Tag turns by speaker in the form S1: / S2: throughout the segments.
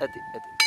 S1: ඇති ඇති.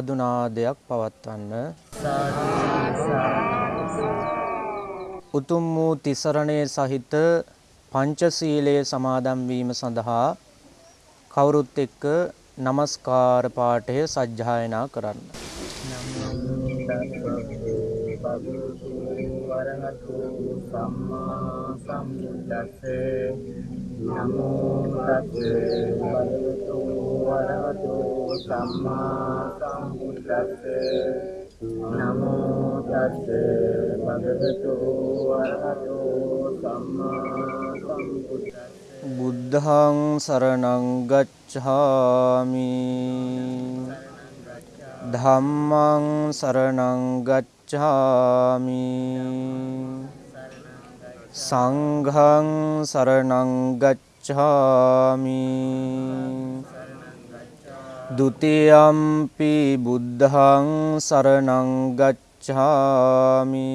S2: සාදුනාදයක් පවත්වන්න. උතුම් වූ තිසරණයේ සහිත පංචශීලයේ සමාදන් වීම සඳහා කවුරුත් එක්ක නමස්කාර පාඨය සජ්ජායනා කරන්න.
S3: භගවතු වරහතු සම්මා සම්බුද්දස්සේ නමෝ තස්සේ භගවතු වරහතු සම්මා සම්බුද්දස්සේ නමෝ තස්සේ භගවතු වරහතු සම්මා සම්බුද්දස්සේ
S2: බුද්ධං සරණං ගච්ඡාමි ධම්මං සරණං ගච්ඡාමි සංඝං සරණං ගච්ඡාමි ဒုတိယံ පි බුද්ධං සරණං ගච්ඡාමි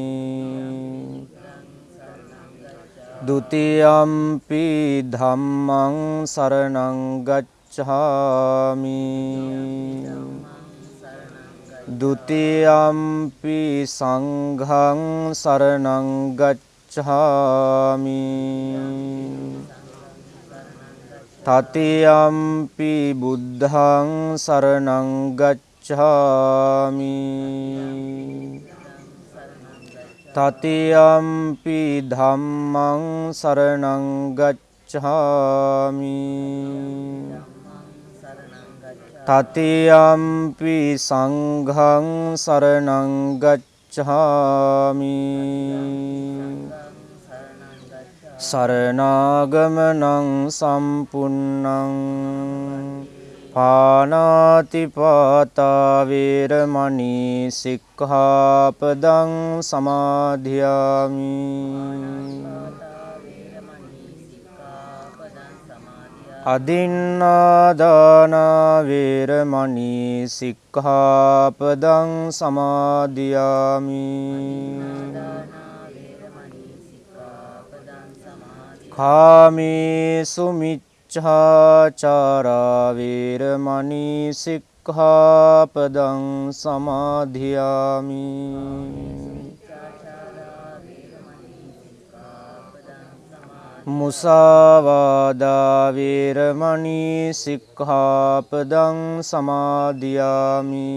S2: ဒုတိယံ පි ධම්මං සරණං ගච්ඡාමි ဒုတိယံ පි සංඝං සරණං ගච්ඡාමි တတိယံ පි බුද්ධං සරණං ගච්ඡාමි တတိယံ පි ධම්මං සරණං ගච්ඡාමි တတိယံ පි සංඝං සරණං ගච්ඡාමි සරණාගමනං සම්පුන්නං පාණාතිපාතා වේරමණී සික්ඛාපදං සමාදියාමි. අදින්නාදාන වේරමණී සික්ඛාපදං සමාදියාමි. කාමේසු මිච්ඡාචාරා වේරමණී සික්ඛාපදං සමාදියාමි. මුසාවාදා වේරමණී සික්ඛාපදං සමාදියාමි.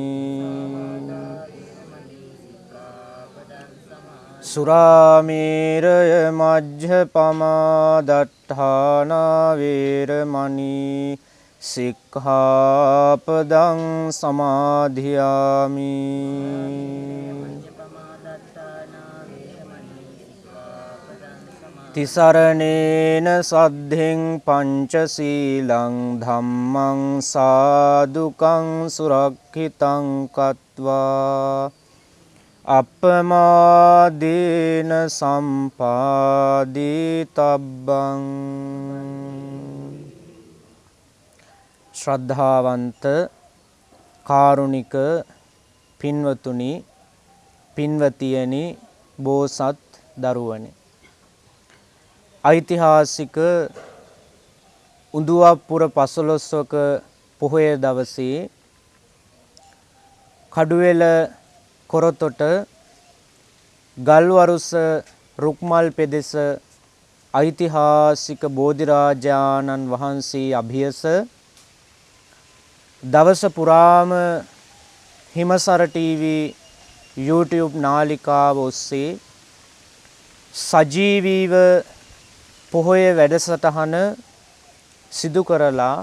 S2: සුරාමේරය මජ්ජපමා දට්ඨානා වේරමණී සික්ඛාපදං සමාදියාමි. තිසරණේන සද්ධෙන් පංචසීලං ධම්මං සාදුකං සුරක්ඛිතං කତ୍වා අපමාදේන සම්පාදිතබ්බං. ශ්‍රද්ධාවන්ත කාරුණික පින්වතුනි, පින්වතියනි, බෝසත් දරුවනි, ඓතිහාසික උඳුවප්පුර 15වක පොහොය දවසේ කඩුවෙල කොරතොට ගල්වරුස රුක්මල් පෙදෙස ඓතිහාසික බෝධිරාජානන් වහන්සේ අභියස දවස පුරාම හිමසර ටීවී YouTube නාලිකාව ඔස්සේ සජීවීව පොහොය වැඩසටහන සිදු කරලා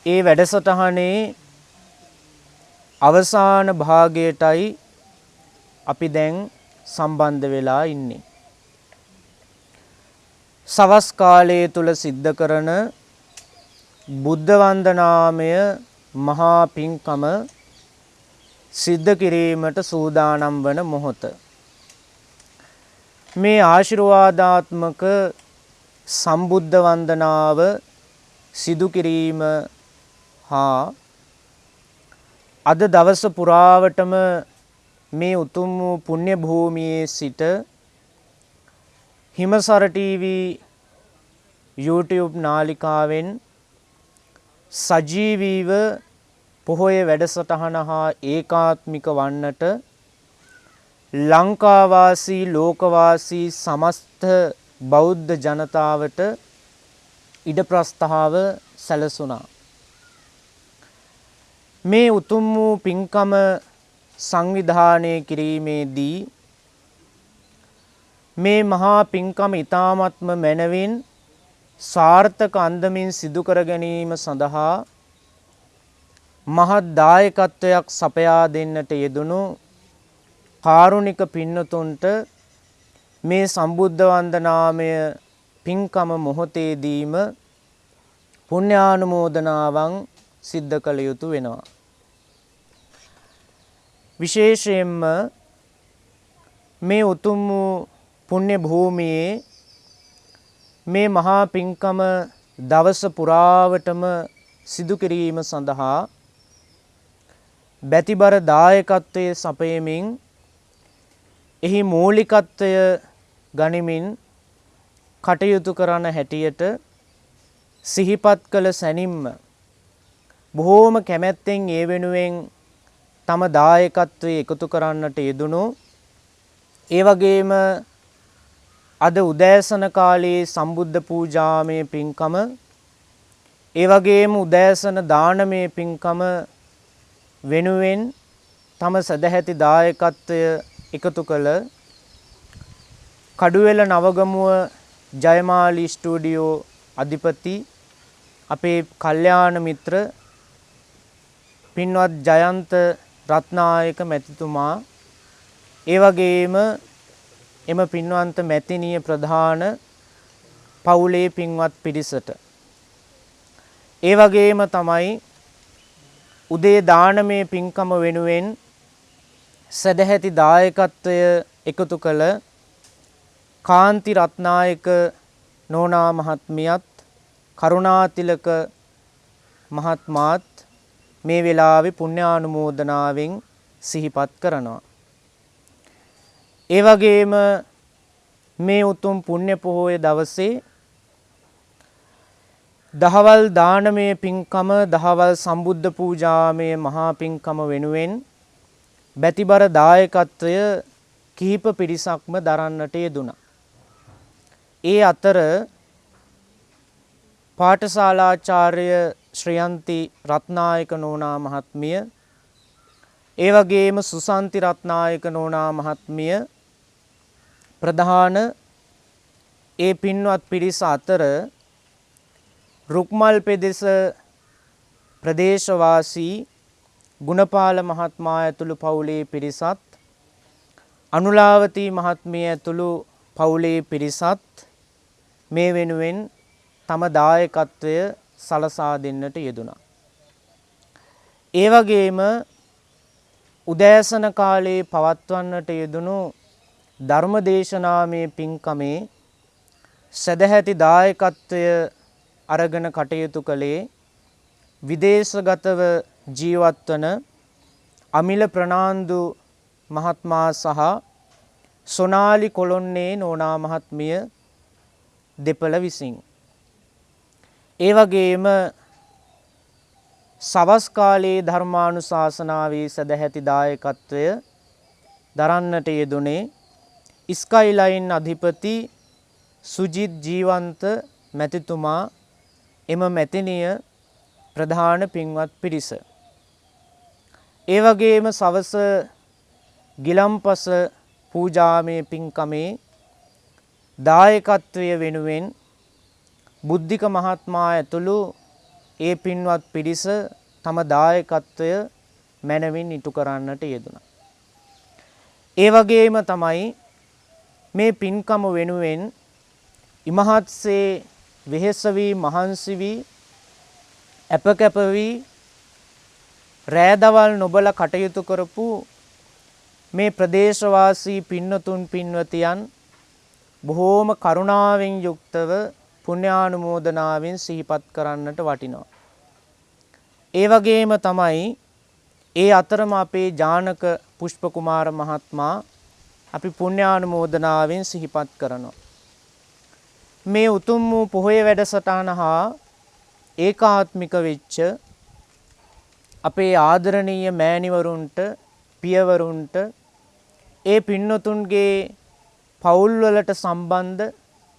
S2: ඒ වැඩසටහනේ අවසාන භාගයටයි අපි දැන් සම්බන්ධ වෙලා ඉන්නේ. සවස් කාලයේ තුල සිද්ධ කරන බුද්ධ වන්දනාමය මහා පිංකම සිද්ධ කිරීමට සූදානම් වන මොහොත. මේ ආශිර්වාදාත්මක සම්බුද්ධ වන්දනාව සිදු කිරීම හා අද දවස පුරාවටම මේ උතුම් වූ පුණ්‍ය භූමියේ සිට හිමසර ටීවී YouTube නාලිකාවෙන් සජීවීව පොහොය වැඩසටහන හා ඒකාත්මික වන්නට ලංකාවාසී ලෝකවාසී සමස්ත බෞද්ධ ජනතාවට ඉඩ ප්‍රස්තාව සැලසුණා. මේ උතුම් වූ පින්කම සංවිධානය කිරීමේදී මේ මහා පින්කම ඊ타ත්ම මැනවින් සාර්ථක අන්දමින් සිදු කර ගැනීම සඳහා මහත් දායකත්වයක් සපයා දෙන්නට යෙදුණු කාරුණික පින්නතුන්ට මේ සම්බුද්ධ වන්දනාමය පින්කම මොහොතේදීම පුණ්‍යානුමෝදනාවන් සිද්ධ කළ යුතු වෙනවා. විශේෂයෙන්ම මේ උතුම් වූ පුණ්‍ය භූමියේ මේ මහා පින්කම දවස පුරාවටම සිදු කිරීම සඳහා බැතිබර දායකත්වයේ සපයමින් එහි මූලිකත්වය ගනිමින් කටයුතු කරන හැටියට සිහිපත් කළ සැනින්ම බොහෝම කැමැත්තෙන් ඒ වෙනුවෙන් තම දායකත්වයේ එකතු කරන්නට යෙදුණු, ඒ වගේම අද උදෑසන කාලයේ සම්බුද්ධ පූජාමය පින්කම, ඒ වගේම උදෑසන දානමය පින්කම වෙනුවෙන් තම සදැහැති දායකත්වය එකතු කළ කඩුවෙල නවගමුව ජයමාලි ස්ටුඩියෝ අධිපති අපේ කල්යාණ මිත්‍ර පින්වත් ජයන්ත රත්නායක මැතිතුමා, ඒ වගේම එම පින්වන්ත මැතිනිය ප්‍රධාන පවුලේ පින්වත් පිරිසට, ඒ වගේම තමයි උදේ දානමය පින්කම වෙනුවෙන් සදැහැති දායකත්වය එකතු කළ කාන්ති රත්නායක නෝනා මහත්මියත් කරුණාතිලක මහත්මාත් මේ වෙලාවේ පුණ්‍යානුමෝදනාවෙන් සිහිපත් කරනවා. ඒ වගේම මේ උතුම් පුණ්‍ය පොහොය දවසේ දහවල් දානමය පින්කම දහවල් සම්බුද්ධ පූජාමය මහා පින්කම වෙනුවෙන් බැතිබර දායකත්වය කිහිප පිරිසක්ම දරන්නට යෙදුණා. ඒ අතර පාඨශාලාචාර්ය ශ්‍රියන්ති රත්නායක නෝනා මහත්මිය, ඒ වගේම සුසන්ති රත්නායක නෝනා මහත්මිය ප්‍රධාන ඒ පින්වත් පිරිස අතර රුක්මල් පෙදෙස ප්‍රදේශවාසී ගුණපාල මහත්මයා ඇතුළු පවුලේ පිරිසත්, අනුලාවතී මහත්මිය ඇතුළු පවුලේ පිරිසත් මේ වෙනුවෙන් තම දායකත්වය සලසා දෙන්නට යෙදුණා. ඒ වගේම උදෑසන කාලයේ පවත්වන්නට යෙදුණු ධර්මදේශනාමය පින්කමේ සදැහැති දායකත්වය අරගෙන කටයුතු කළේ විදේශගතව ජීවත්වන අමිල ප්‍රනාන්දු මහත්මයා සහ සොනාලි කොළොන්නේ නෝනා මහත්මිය දෙපළ විසින්. ඒ වගේම සවස් කාලයේ ධර්මානුශාසනාවේ සදැහැති දායකත්වය දරන්නට යෙදුනේ ස්කයිලයින් අධිපති සුජිත් ජීවන්ත මැතිතුමා, එම මැතිනිය ප්‍රධාන පින්වත් පිරිස. ඒ වගේම සවස ගිලම්පස පූජාමය පින්කමේ දායකත්වය වෙනුවෙන් බුද්ධික මහත්මයා ඇතුළු ඒ පින්වත් පිරිස තම දායකත්වය මැනවින් ඉටු කරන්නට යෙදුණා. ඒ වගේම තමයි මේ පින්කම වෙනුවෙන් ඉමහත්සේ වෙහෙස වී මහන්සි වී අපකැප වී රෑදවල් නොබල කටයුතු කරපු මේ ප්‍රදේශවාසී පින්නතුන් පින්වතියන් බොහෝම කරුණාවෙන් යුක්තව පුණ්‍යානුමෝදනාවෙන් සිහිපත් කරන්නට වටිනවා. ඒ වගේම තමයි ඒ අතරම අපේ ජානක පුෂ්ප කුමාර මහත්මයා අපි පුණ්‍යානුමෝදනාවෙන් සිහිපත් කරනවා. මේ උතුම් වූ පොහොය වැඩසටහන හා ඒකාත්මික වෙච්ච අපේ ආදරණීය මෑණිවරුන්ට, පියවරුන්ට, ඒ පින්නතුන්ගේ පවුල් වලට සම්බන්ධ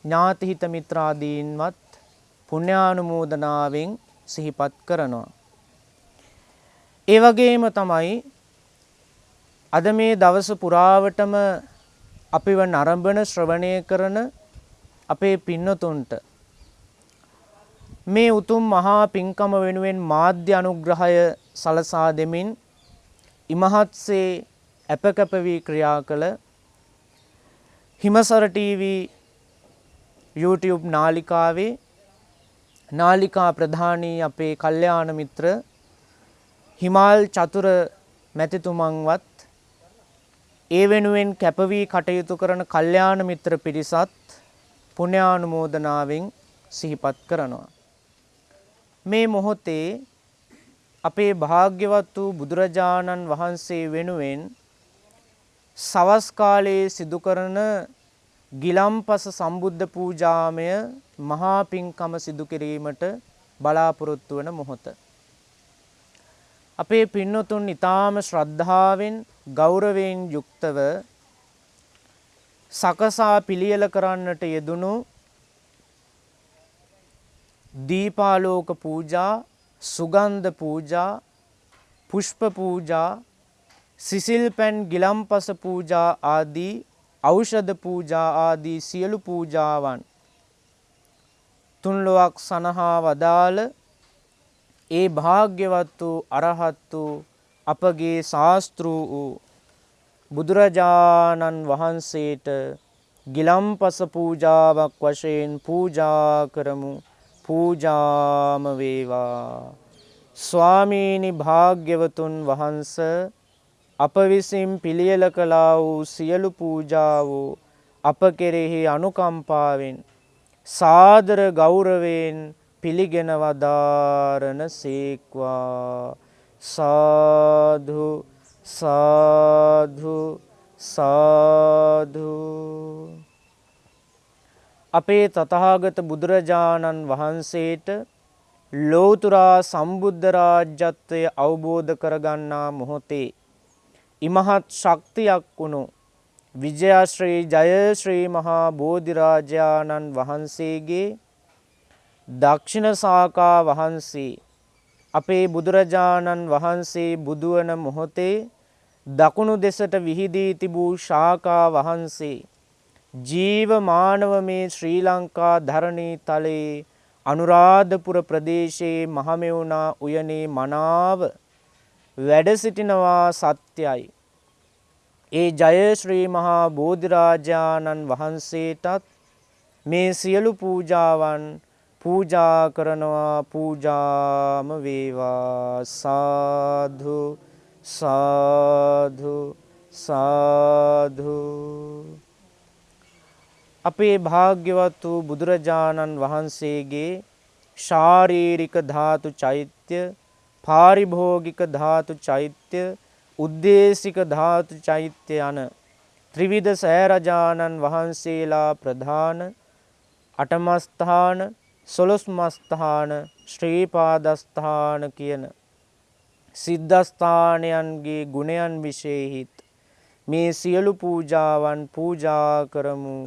S2: ඥාති හිත මිත්‍රාදීන්වත් පුණ්‍යානුමෝදනාවෙන් සිහිපත් කරනවා. ඒ වගේම තමයි අද මේ දවස පුරාවටම අපිව නරඹන ශ්‍රවණය කරන අපේ පින්නතුන්ට මේ උතුම් මහා පින්කම වෙනුවෙන් මාධ්‍ය අනුග්‍රහය සලසා දෙමින් ඉමහත්සේ අපකැප වී ක්‍රියා කළ හිමසර TV YouTube නාලිකාවේ නාලිකා ප්‍රධානී අපේ කල්යාණ මිත්‍ර හිමාල් චතුර මැතිතුමන්වත්, ඒ වෙනුවෙන් කැප වී කටයුතු කරන කල්යාණ මිත්‍ර පිරිසත් පුණ්‍යානුමෝදනාවෙන් සිහිපත් කරනවා. මේ මොහොතේ අපේ භාග්‍යවත් වූ බුදුරජාණන් වහන්සේ වෙනුවෙන් සවස් කාලයේ සිදු කරන ගිලම්පස සම්බුද්ධ පූජාමය මහා පින්කම සිදු කිරීමට බලාපොරොත්තු වන මොහොත. අපේ පින්නතුන් ඊටාම ශ්‍රද්ධාවෙන් ගෞරවයෙන් යුක්තව සකසා පිළියෙල කරන්නට යෙදුණු දීපාලෝක පූජා, සුගන්ධ පූජා, පුෂ්ප පූජා, සිසිල් පැන් ගිලම්පස පූජා ආදී ඖෂධ පූජා ආදී සියලු පූජාවන් තුන්ලොවක් සනහා වදාළ ඒ භාග්‍යවත් වූ අරහත් වූ අපගේ ශාස්ත්‍රු වූ බුදුරජාණන් වහන්සේට ගිලම්පස පූජාවක් වශයෙන් පූජා කරමු, පූජාම වේවා. ස්වාමීනි භාග්‍යවතුන් වහන්ස අප විසින් පිළියෙල කළා වූ සියලු පූජාවෝ අප කෙරෙහි අනුකම්පාවෙන් සාදර ගෞරවයෙන් පිළිගෙන වදාරන සීක්වා. සාධු සාධු සාධු. අපේ තථාගත බුදුරජාණන් වහන්සේට ලෝතුරා සම්බුද්ධ රාජ්‍යත්වය අවබෝධ කරගන්නා මොහොතේ ඉමහත් ශක්තියක් වුණු විජයශ්‍රී ජයශ්‍රී මහා බෝධිරාජාණන් වහන්සේගේ දක්ෂිණ ශාඛා වහන්සේ අපේ බුදුරජාණන් වහන්සේ බුදුවන මොහොතේ දකුණු දෙසට විහිදී තිබූ ශාඛා වහන්සේ ජීවමානව මේ ශ්‍රී ලංකා ධරණී තලයේ අනුරාධපුර ප්‍රදේශයේ මහමෙවුනා උයනේ මනාව වැඩ සිටිනවා සත්‍යයි. ඒ ජයශ්‍රී මහා බෝධිරාජාණන් වහන්සේටත් මේ සියලු පූජාවන් පූජා කරනවා. පූජාම වේවා. සාධු සාධු සාධු. අපේ භාග්‍යවත් වූ බුදුරජාණන් වහන්සේගේ ශාරීරික ධාතු චෛත්‍ය, පාරිභෝගික ධාතු චෛත්‍ය, උද්දේශික ධාතු චෛත්‍ය යන ත්‍රිවිධ සෑරජාණන් වහන්සේලා ප්‍රධාන අටමස්ථාන, සොළොස්මස්ථාන, ශ්‍රීපාදස්ථාන කියන සිද්ධස්ථානයන්ගේ ගුණයන් විශේෂිත මේ සියලු පූජාවන් පූජා කරමු.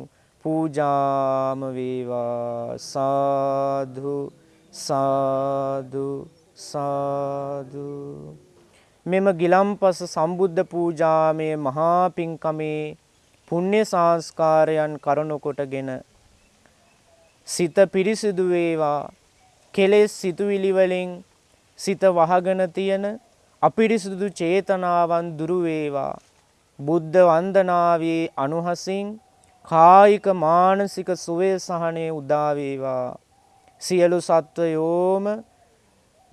S2: පූජාම වේවා. සාධු සාධු සාධු. මෙම ගිලම්පස සම්බුද්ධ පූජාමය මහා පින්කමේ පුණ්‍ය සංස්කාරයන් කරනු කොටගෙන සිත පිරිසිදු වේවා. කෙලෙස් සිතුවිලි වලින් සිත වහගෙන තියෙන අපිරිසිදු චේතනාවන් දුරු වේවා. බුද්ධ වන්දනාවේ අනුහසින් කායික මානසික සුවය සහනය උදා වේවා. සියලු සත්වයෝම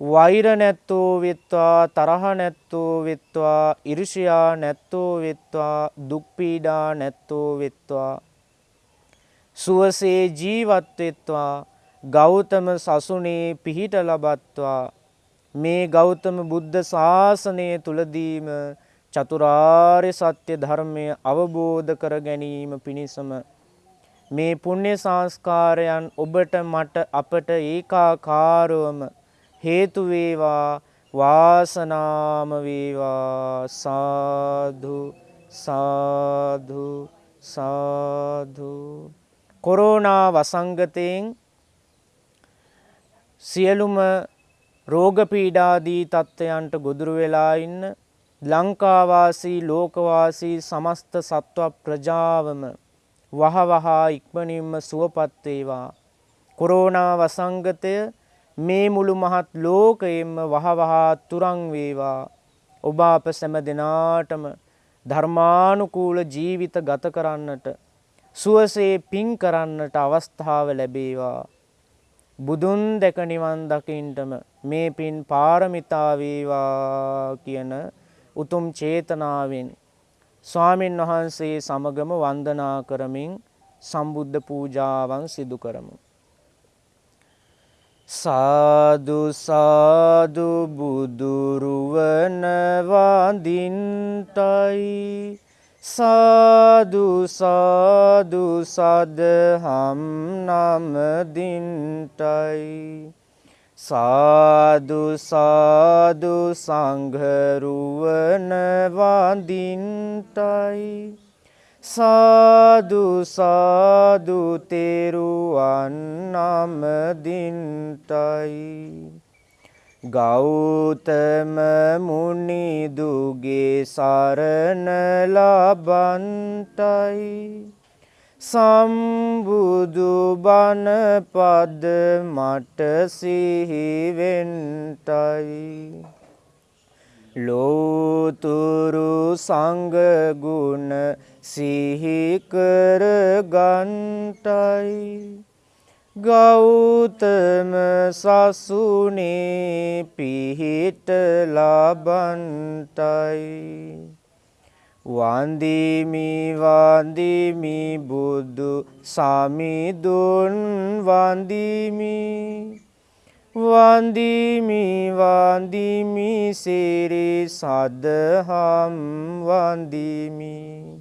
S2: වෛර නැත්තෝ වෙත්වා, තරහ නැත්තෝ වෙත්වා, ඊර්ෂ්‍යා නැත්තෝ වෙත්වා, දුක් පීඩා නැත්තෝ වෙත්වා, සුවසේ ජීවත් වෙත්වා. ගෞතම සසුනේ පිහිට ලබත්වා. මේ ගෞතම බුද්ධ ශාසනය තුලදීම චතුරාර්ය සත්‍ය ධර්මය අවබෝධ කර ගැනීම පිණිසම මේ පුණ්‍ය සංස්කාරයන් ඔබට මට අපට ඒකාකාරවම හේතු වේවා. වාසනාම වේවා. සාධු සාධු සාධු. කොරෝනා වසංගතයෙන් සියලුම රෝග පීඩාදී තත්ත්වයන්ට ගොදුරු වෙලා ඉන්න ලංකාවාසී ලෝකවාසී සමස්ත සත්ව ප්‍රජාවම වහවහා ඉක්මනින්ම සුවපත් වේවා. කොරෝනා වසංගතය මේ මුළු මහත් ලෝකයෙන්ම වහවහා තුරන් වේවා. ඔබ අප සැම දෙනාටම ධර්මානුකූල ජීවිත ගත කරන්නට, සුවසේ පින් කරන්නට අවස්ථාව ලැබේවා. බුදුන් දැක නිවන් දකින්නටම මේ පින් පාරමිතා වේවා කියන උතුම් චේතනාවෙන් ස්වාමින් වහන්සේ සමගම වන්දනා කරමින් සම්බුද්ධ පූජාවන් සිදු කරමු. සාදු සාදු බුදුරුවන වඳින්ටයි, සාදු සාදු සදහම් නමදින්ටයි, සාදු සාදු සංඝරුවන වඳින්ටයි, සාදු සාදු තෙරුවන් නමදින්ටයි, ගෞතම මුනිදුගේ සරණ ලබන්ටයි, සම්බුදු බණ පද මට සිහිවෙන්ටයි, ලෝතුරු සංඝ ගුණ සිහි කර ගන්ටයි, ගෞතම සසුනේ පිහිට ලබන්ටයි වන්දිමි වන්දිමි බුදු සමිඳුන් වන්දිමි වන්දිමි වන්දිමි සිරි සදහම් වන්දිමි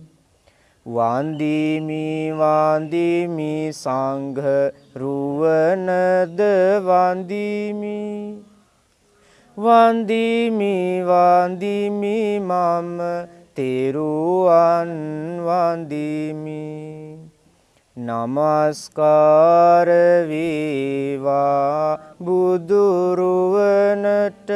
S2: වන්දිමි වන්දිමි සංඝ රුවනද වන්දිමි වන්දිමි වන්දිමි මම තෙරුවන් වන්දිමි නමස්කාර වේවා බුදුරුවනට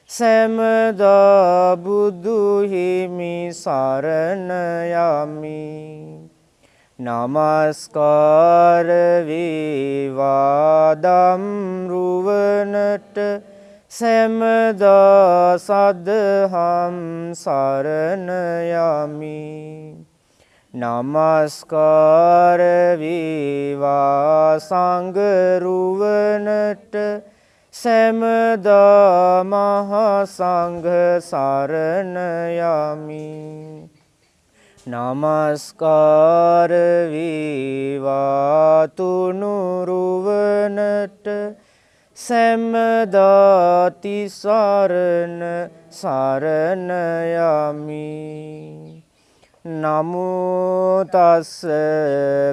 S2: සැමදා බුදු හිමි සරණ යමි නමස්කාර වේවා ධම්රුවනට සැමදා සදහම් සරණ යමි නමස්කාර වේවා සංඝරුවනට සැමදා මහා සංඝ සරණ යමි නමස්කාර වේවා තුනුරුවනට සැමදා තිසරණ සරණ යමි නමෝ තස්ස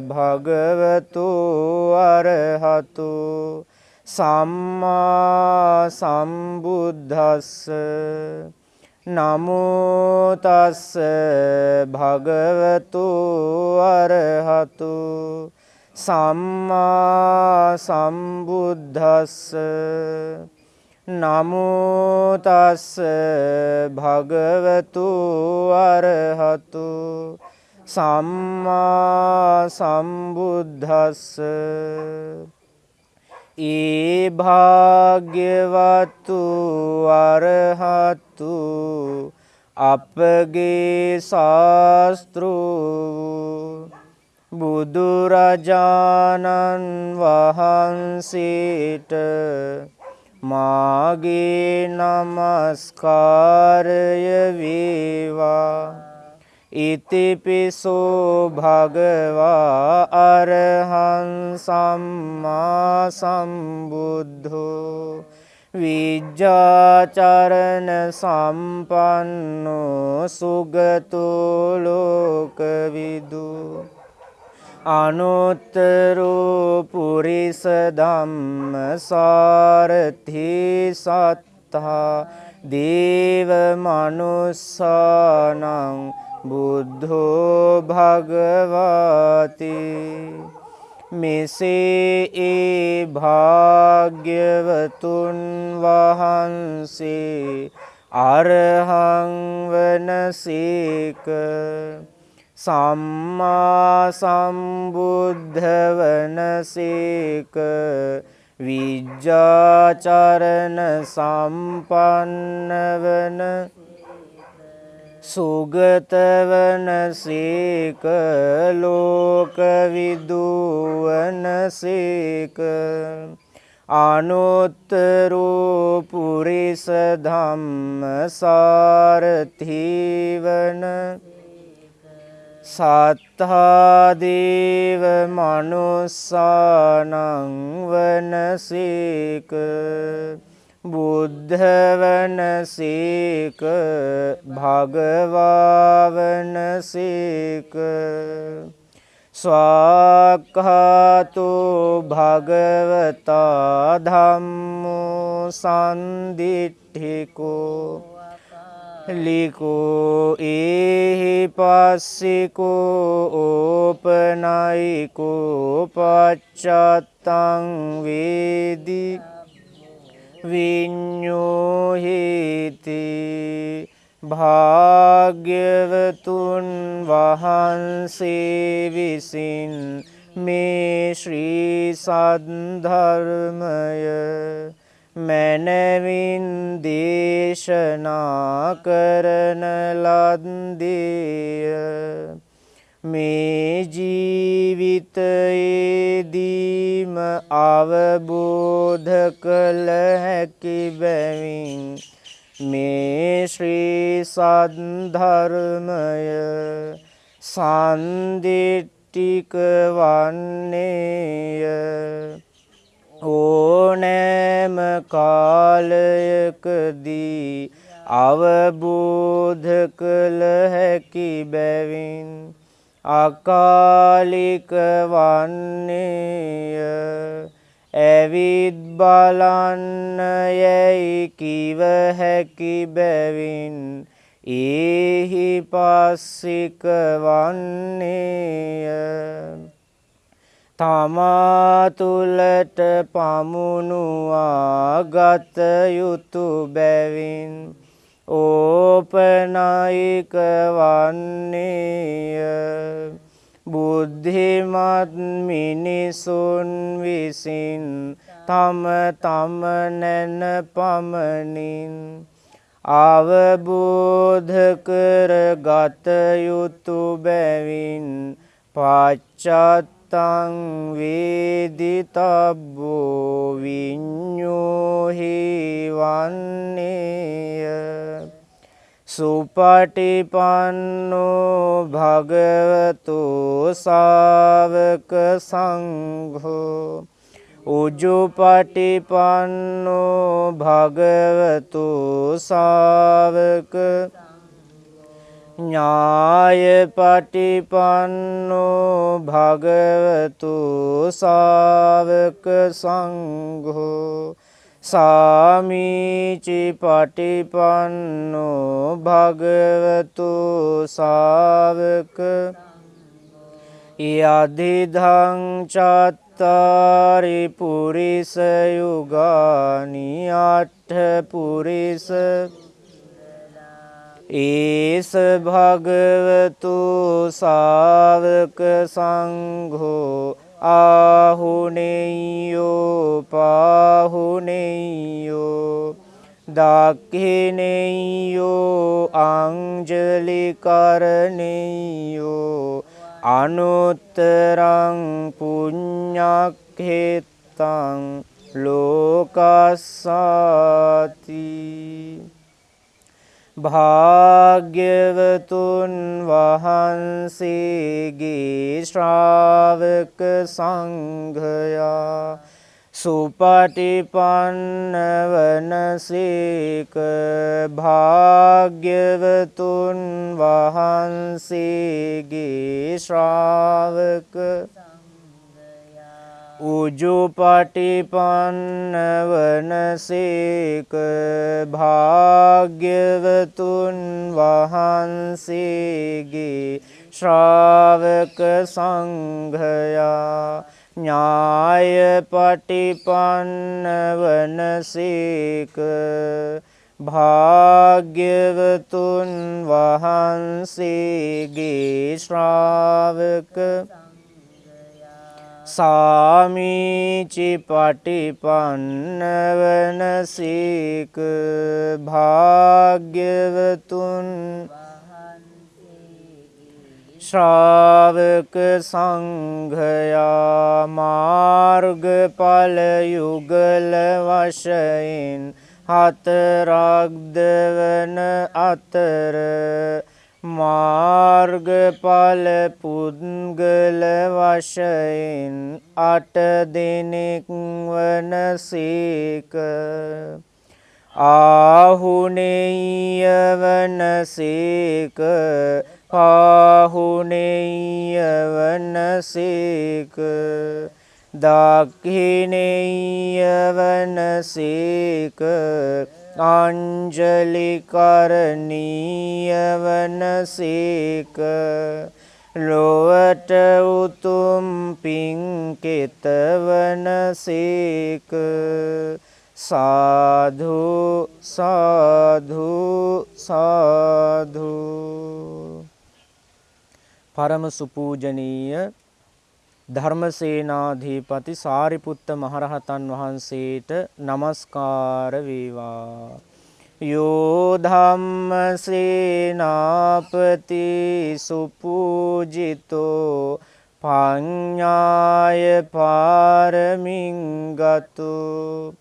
S2: භගවතු අරහතු සම්මා සම්බුද්දස්ස නමෝ තස්ස භගවතු අරහතු සම්මා සම්බුද්දස්ස නමෝ තස්ස භගවතු අරහතු සම්මා සම්බුද්දස්ස ඒ භාග්‍යවතු අරහතු අපගේ ශාස්ත්‍රූ බුදුරජාණන් වහන්සේට මාගේ නමස්කාරය වේවා ඉතිපිසෝ භගවා අරහං සම්මා සම්බුද්ධෝ විජ්ජාචරණ සම්පන්නෝ සුගතෝ ලෝකවිදු අනුත්තරෝ පුරිස ධම්මසාරථි සත්තා දේව මනුස්සානං බුද්ධෝ භගවති මෙසේ ඒ භාග්‍යවතුන් වහන්සේ අරහං වනසේක සම්මා සම්බුද්ධ වනසේක විජ්ජාචරණ සම්පන්න වන සුගතවනසේක ලෝකවිදු වනසේක අනුත්තරෝ පුරිස ධම්මසාරථි වන සත්තා දේව මනුස්සානං වනසේක බුද්ධ වනසේක භගවා වනසේක ස්වාක්ඛාතෝ භගවතා ධම්මෝ සන්දිට්ඨිකෝ ලිකෝ ඒහි පස්සිකෝ ඕපනයිකෝ පච්චත්තං වේදි විඤ්ඤෝහිති භාග්‍යවතුන් වහන්සේ විසින් මේ ශ්‍රී සද්ධර්මය මනවින් දේශනා කරන ලද්දේය මේ ජීවිතයේදීම අවබෝධ කළ හැකි බැවින් මේ ශ්‍රී සද්ධර්මය සන්දිට්ඨික වන්නේය. ඕනෑම කාලයකදී අවබෝධ කළ හැකි බැවින් අකාලික වන්නේය. ඇවිත් බලන්න යැයි කිව හැකි බැවින් ඒහි පස්සික වන්නේය. තමා තුළට පමුණුවා ගත යුතු බැවින් ඕපනයික වන්නේය. බුද්ධිමත් මිනිසුන් විසින් තම තම නැන පමණින් අවබෝධ කර ගත යුතු බැවින් පච්චත්තං වේදිතබ්බෝ විඤ්ඤෝහි වන්නේය. සුපටිපන්නෝ භගවතු ශාවක සංඝෝ උජුපටිපන්නෝ භගවතු ශාවක ඥායපටිපන්නෝ භගවතු ශාවක සංඝෝ සාමීචි පටිපන්නෝ භගවතු ශාවක යදිදං චත්තාරි පුරිස යුගානි අට්ඨ පුරිස ඒස භගවතු ශාවක සංඝෝ ආහුනේයෝ පාහුනේයෝ දක්ඛිනේයෝ අංජලි කරණේයෝ අනුත්තරං පුඤ්ඤක්ඛේතං ලෝකස්සාති. භාග්‍යවතුන් වහන්සේගේ ශ්‍රාවක සංඝයා සුපටිපන්න වනසේක. භාග්‍යවතුන් වහන්සේගේ ශ්‍රාවක උජුපටිපන්න වනසේක. භාග්‍යවතුන් වහන්සේගේ ශ්‍රාවක සංඝයා ඥායපටිපන්න වනසේක. භාග්‍යවතුන් වහන්සේගේ ශ්‍රාවක සාමීචි පටිපන්න වනසේක. භාග්‍යවතුන් ශ්‍රාවක සංඝයා මාර්ගඵල යුගල වශයෙන් හතරක් දවන අතර මාර්ගඵල පුද්ගල වශයෙන් අට දෙනෙක් වනසේක. ආහුනේය වනසේක. පාහුනේය වනසේක. දක්ඛිනේය වනසේක. අංජලි කරණීය වනසේක. ලොවට උතුම් පින්කෙත වනසේක. සාධු සාධු සාධු. පරම සුපූජනීය ධර්මසේනාධිපති සාරිපුත්ත මහරහතන් වහන්සේට නමස්කාර වේවා. යෝ ධම්ම සේනාපති සුපූජිතෝ පඤ්ඤාය පාරමින් ගතෝ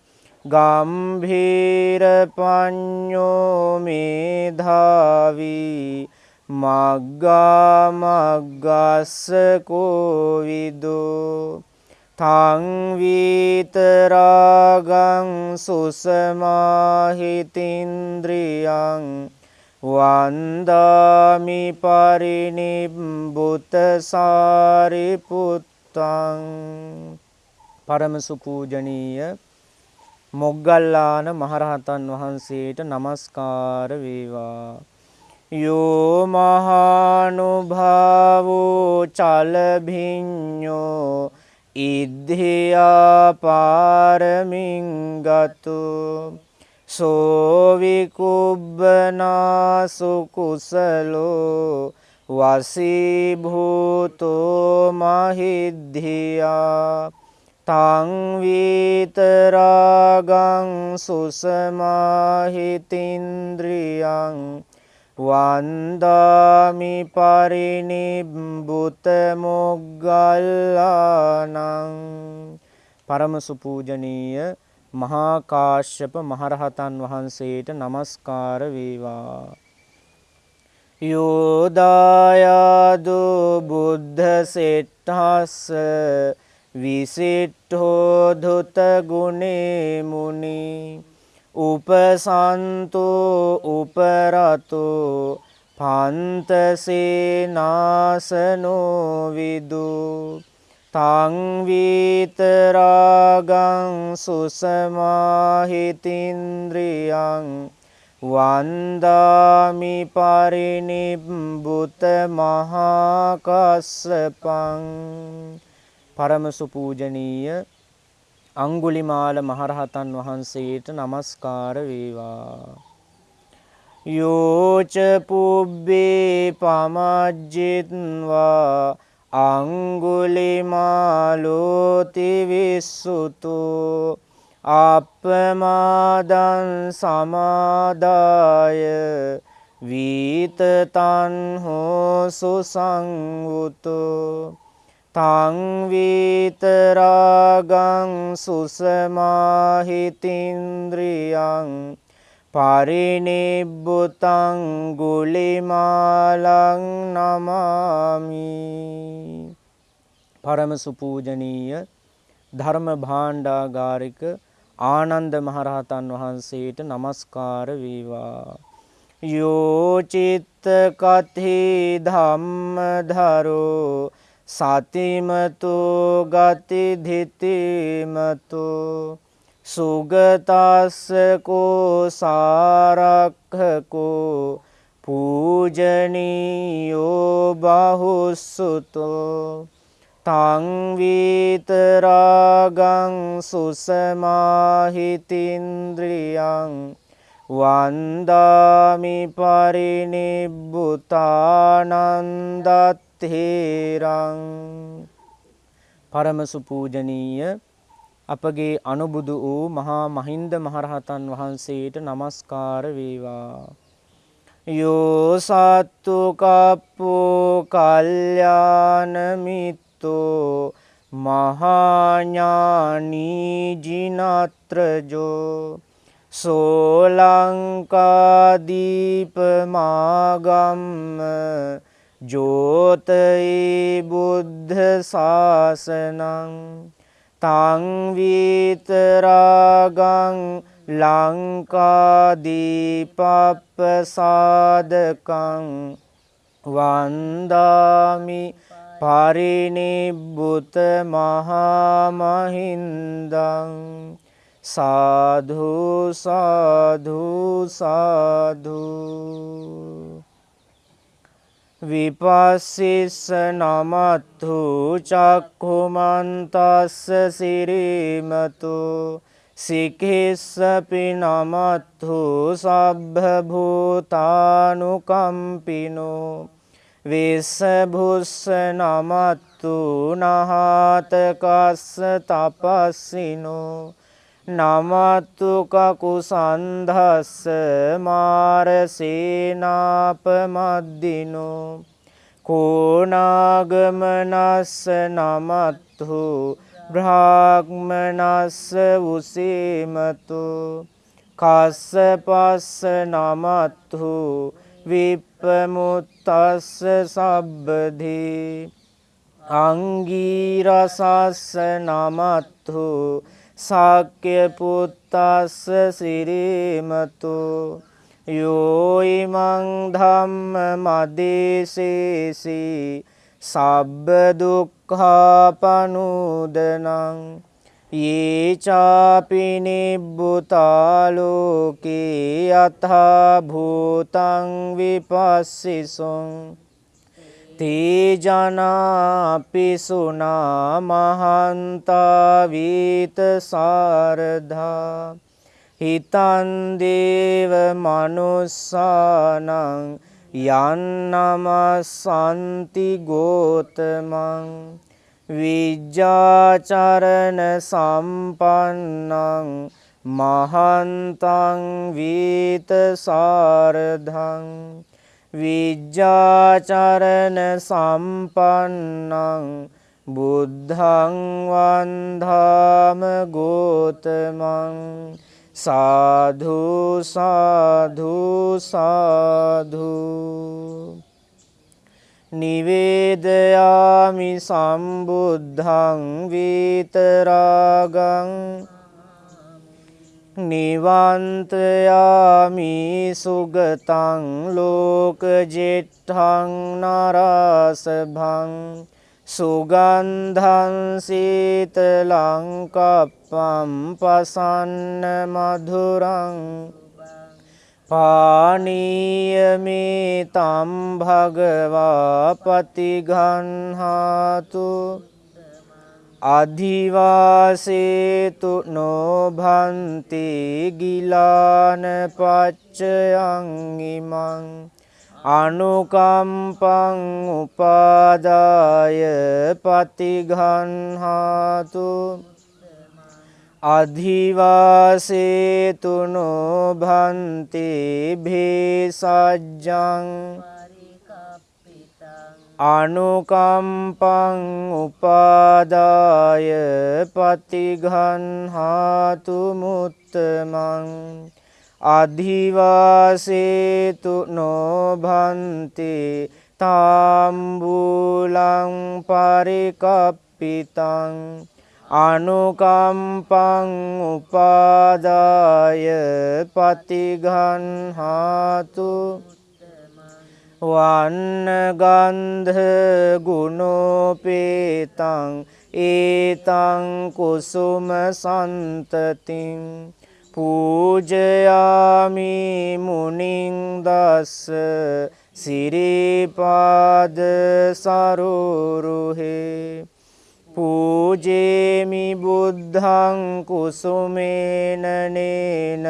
S2: ගම්භීර පඤ්ඤෝ මේධාවී මග්ගා මග්ගස්ස කෝවිදෝ තං විතරාගං සුසමාහිතින්ද්‍රියං වන්දාමි පරිනිබ්බුත සාරිපුත්තං. පරම සුපූජනීය මොග්ගල්ලාන මහරහතන් වහන්සේට නමස්කාර වේවා. යෝ මහානුභාවෝ චලභිඤ්ඤෝ ඉද්ධියා පාරමින් ගතෝ සෝ විකුබ්බනා සුකුසලෝ වසීභූතෝ මහිද්ධියා තං විතරාගං සුසමාහිතින්ද්‍රියං වන්දාමි පරිනිබ්බුත මොග්ගල්ලානං. පරම සුපූජනීය මහා කාශ්‍යප මහරහතන් වහන්සේට නමස්කාර වේවා. යෝ දායාදු බුද්ධ සෙට්ඨස්ස විසිට්ඨෝ ධුත ගුණේ මුනි උපසන්තෝ උපරතෝ පන්තසේනාසනෝ විදු තං විතරාගං සුසමාහිතින්ද්‍රියං වන්දාමි පරිනිබ්බුත මහා කස්සපං. පරම සුපූජනීය අංගුලිමාල මහරහතන් වහන්සේට නමස්කාර වේවා. යෝච පුබ්බේ පමජ්ජිත්වා අංගුලිමාලෝති විස්සුතෝ අප්පමාදං සමාදාය වීතතං හෝසු සංවුතෝ තං විතරාගං සුසමාහිතින්ද්‍රියං පරිනිබ්බුතං ගුලිමාලං නමාමි. පරම සුපූජනීය ධර්ම භාණ්ඩාගාරික ආනන්ද මහරහතන් වහන්සේට නමස්කාර වේවා. යෝ චිත්ත කති ධම්මධරෝ සතිමතු ගති ධිතිමතු සුගතස්ස කෝ සාරක්ඛකෝ පූජනීයෝ බහුසුතෝ තං විතරාගං සුසමාහිතින්ද්‍රියං වන්දාමි පරිනිබ්බුතානන්දත්තේරං. පරම සුපූජනීය අපගේ අනුබුදු වූ මහා මහින්ද මහරහතන් වහන්සේට නමස්කාර වේවා. යෝ සත්තු කප්පෝ කල්යාණ මිත්තෝ මහා ඥානී ජිනත්‍රජෝ සෝලංකාදීප මාගම්ම ජෝතයි බුද්ධ ශාසනං තං විතරාගං ලංකාදීපප්පසාදකං වන්දාමි පරිනිබ්බුත මහා මහින්දං. සාධු සාධු සාධු. විපස්සිස්ස නමත්හු චක්ඛුමන්තස්ස සිරීමතු සික්ඛිස්සපි නමත්හු සබ්බ භූතානුකම්පිනෝ විස්සභුස්ස නමත්තු නහාතකස්ස තපස්සිනෝ නමත්තු කකුසන්ධස්ස මාරසේනාපමද්දිනෝ කෝනාගමනස්ස නමත්තු බ්‍රාහ්මනස්ස උසීමතු කස්සපස්ස නමත්තු විප්පමුත්තස්ස සබ්බදී අංගීරසස්ස නමත්තු සාක්‍ය පුත්තස්ස සිරීමතු යෝයිමං ධම්ම මදේසේසි සබ්බ දුක්ඛාපනුදනං යේ චාපි නිබ්බුතාලෝකේ යථා භූතං විපස්සිසුං තේජනාපි සුනා මහන්තා වීත සාරධා හිතන් දේව මනුස්සානං යන්නමස්සන්ති ගෝතමං විජ්ජාචරණ සම්පන්නං මහන්තං වීත සාරධං විජ්ජාචරණ සම්පන්නං බුද්ධං වන්දාම ගෝතමං සාධු සාධු සාධු නිවේදයාමි සම්බුද්ධං විතරාගං නිවන්තයාමි සුගතං ලෝකජෙට්ඨං නරාසභං සුගන්ධං සීතලං කප්පං පසන්න මధుරං පානීයමේ තම් භගවා පතිගන්හාතු අධිවාසේතු නොභන්ති ගිලාන පච්චයං ඉමං අනුකම්පං උපාදාය පතිගන්හාතු අධිවාසේතු නොභන්ති භේසජ්ජං අනුකම්පං උපාදාය පතිගන්හාතු මුත්තමං අධිවාසේතු නොභන්ති තාම්බූලං පරිකප්පිතං අනුකම්පං උපාදාය පතිගන්හාතු වන්න ගන්ධ ගුණෝපේතං ඒතං කුසුම සන්තතින් පූජයාමි මුනිං දස්ස සිරිපාද සරුරුහේ පූජේමි බුද්ධං කුසුමේන නේන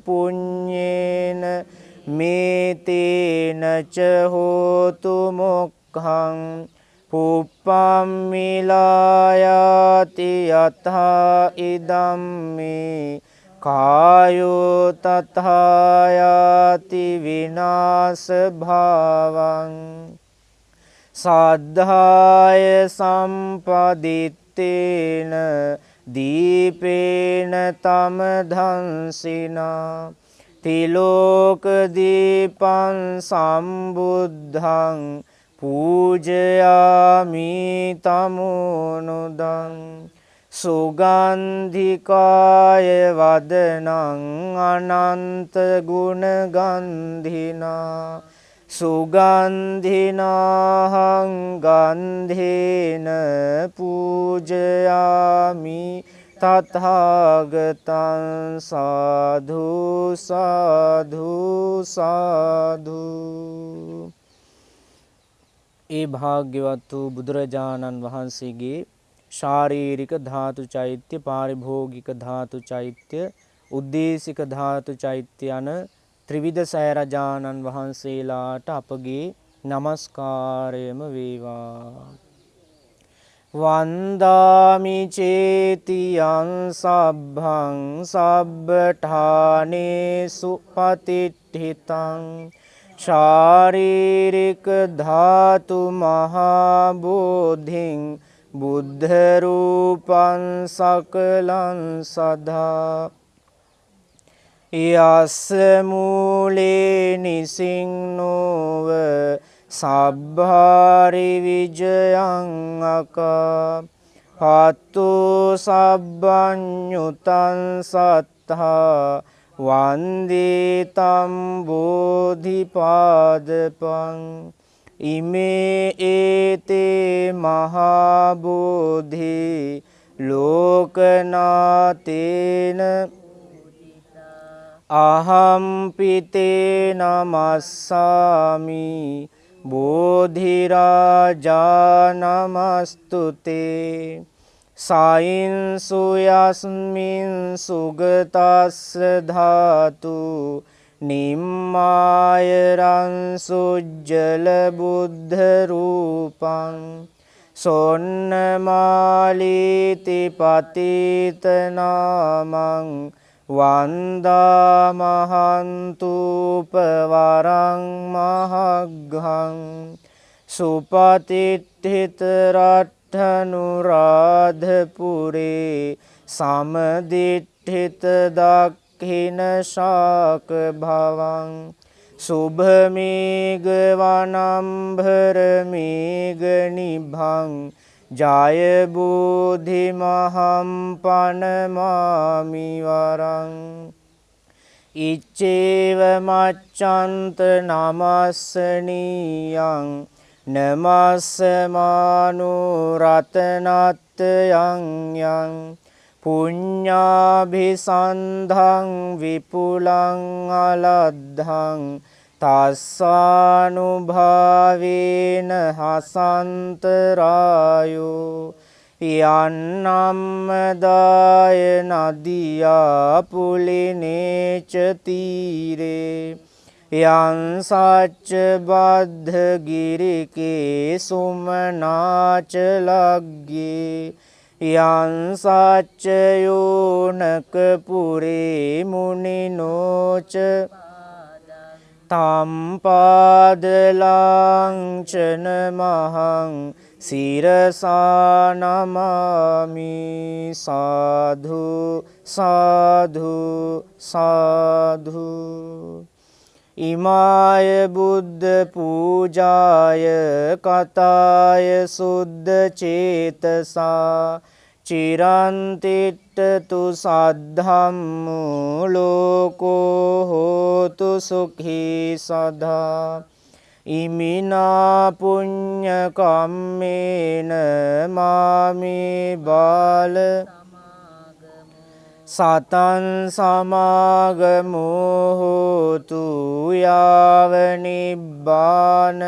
S2: පුඤ්ඤේන මේතේන ච හෝතු මොක්ඛං පුප්පම් මිලායාති යථා ඉදම්මේ කායෝ තථායාති විනාශ භාවං සද්ධාය සම්පදිත්තේන දීපේන තම ධංසිනා තිලෝක දීපං සම්බුද්ධං පූජයාමි තමුනුදං සුගන්ධිකාය වදනං අනන්ත ගුණ ගන්ධිනා සුගන්ධිනාහං ගන්ධේන පූජයාමි තථාගතං සාධු සාධු සාධු. ඒ භාග්‍යවත් වූ බුදුරජාණන් වහන්සේගේ ශාරීරික ධාතු චෛත්‍ය, පාරිභෝගික ධාතු චෛත්‍ය, උද්දේශික ධාතු චෛත්‍ය යන ත්‍රිවිධ සයරජාණන් වහන්සේලාට අපගේ නමස්කාරයම වේවා. වන්දාමි චේතියං සබ්බං සබ්බඨානේසු පතිට්ඨිතං ශාරීරික ධාතු මහා බෝධින් බුද්ධ රූපං සකලං සදා යස්ස මූලේ නිසින්නෝව සබ්භාරි විජයං අකා හත්තු සබ්බඤ්ඤුතං සත්තා වන්දිතම් බෝධිපාදපං ඉමේ ඒතේ මහා බෝධි ලෝකනාතේන අහම්පිතේ නමස්සාමි බෝධිරාජා නමස්තුතේ සයින්සු යස්මින් සුගතස්ස ධාතු නිම්මායරං සුජ්ජල බුද්ධ රූපං සොන්නමාලීති පතිතනාමං වන්දාමහන්තුපවරං මහග්ගං සුපතිට්ඨිත රට්ඨනුරාධපුරේ සමදිට්ඨිත දක්ඛින ශාක භවං සුභමේඝ වනම්භර මේඝ නිභං ජය බෝධි මහම් පනමාමි වරං ඉච්ඡේව මච්ඡන්ත නමස්සනීයං නමස්සමානු රතනත්යං යං පුඤ්ඤාභිසන්ධං විපුලං අලද්ධං තස්සානුභාවේන හසන්තරායෝ යන්නම්මදාය නදියා පුලිනේච තීරේ යං සච්ච බද්ධ ගිරිකේ සුමනාච ලග්ගේ යං සච්ච යෝනක පුරේ මුනිනෝච තම්පාදලාංචන මහං සිරසානමාමි සාධු සාධු සාධු ඉමාය බුද්ධ පූජාය කතාය සුද්ධ චේතසා චිරන්තිට්ඨතු සද්ධම්මු ලෝකෝ හෝතු සුඛී සදා ඉමිනා පුඤ්ඤ කම්මේන මාමේ බාල සතං සමාගමෝ හෝතු යාව නිබ්බාන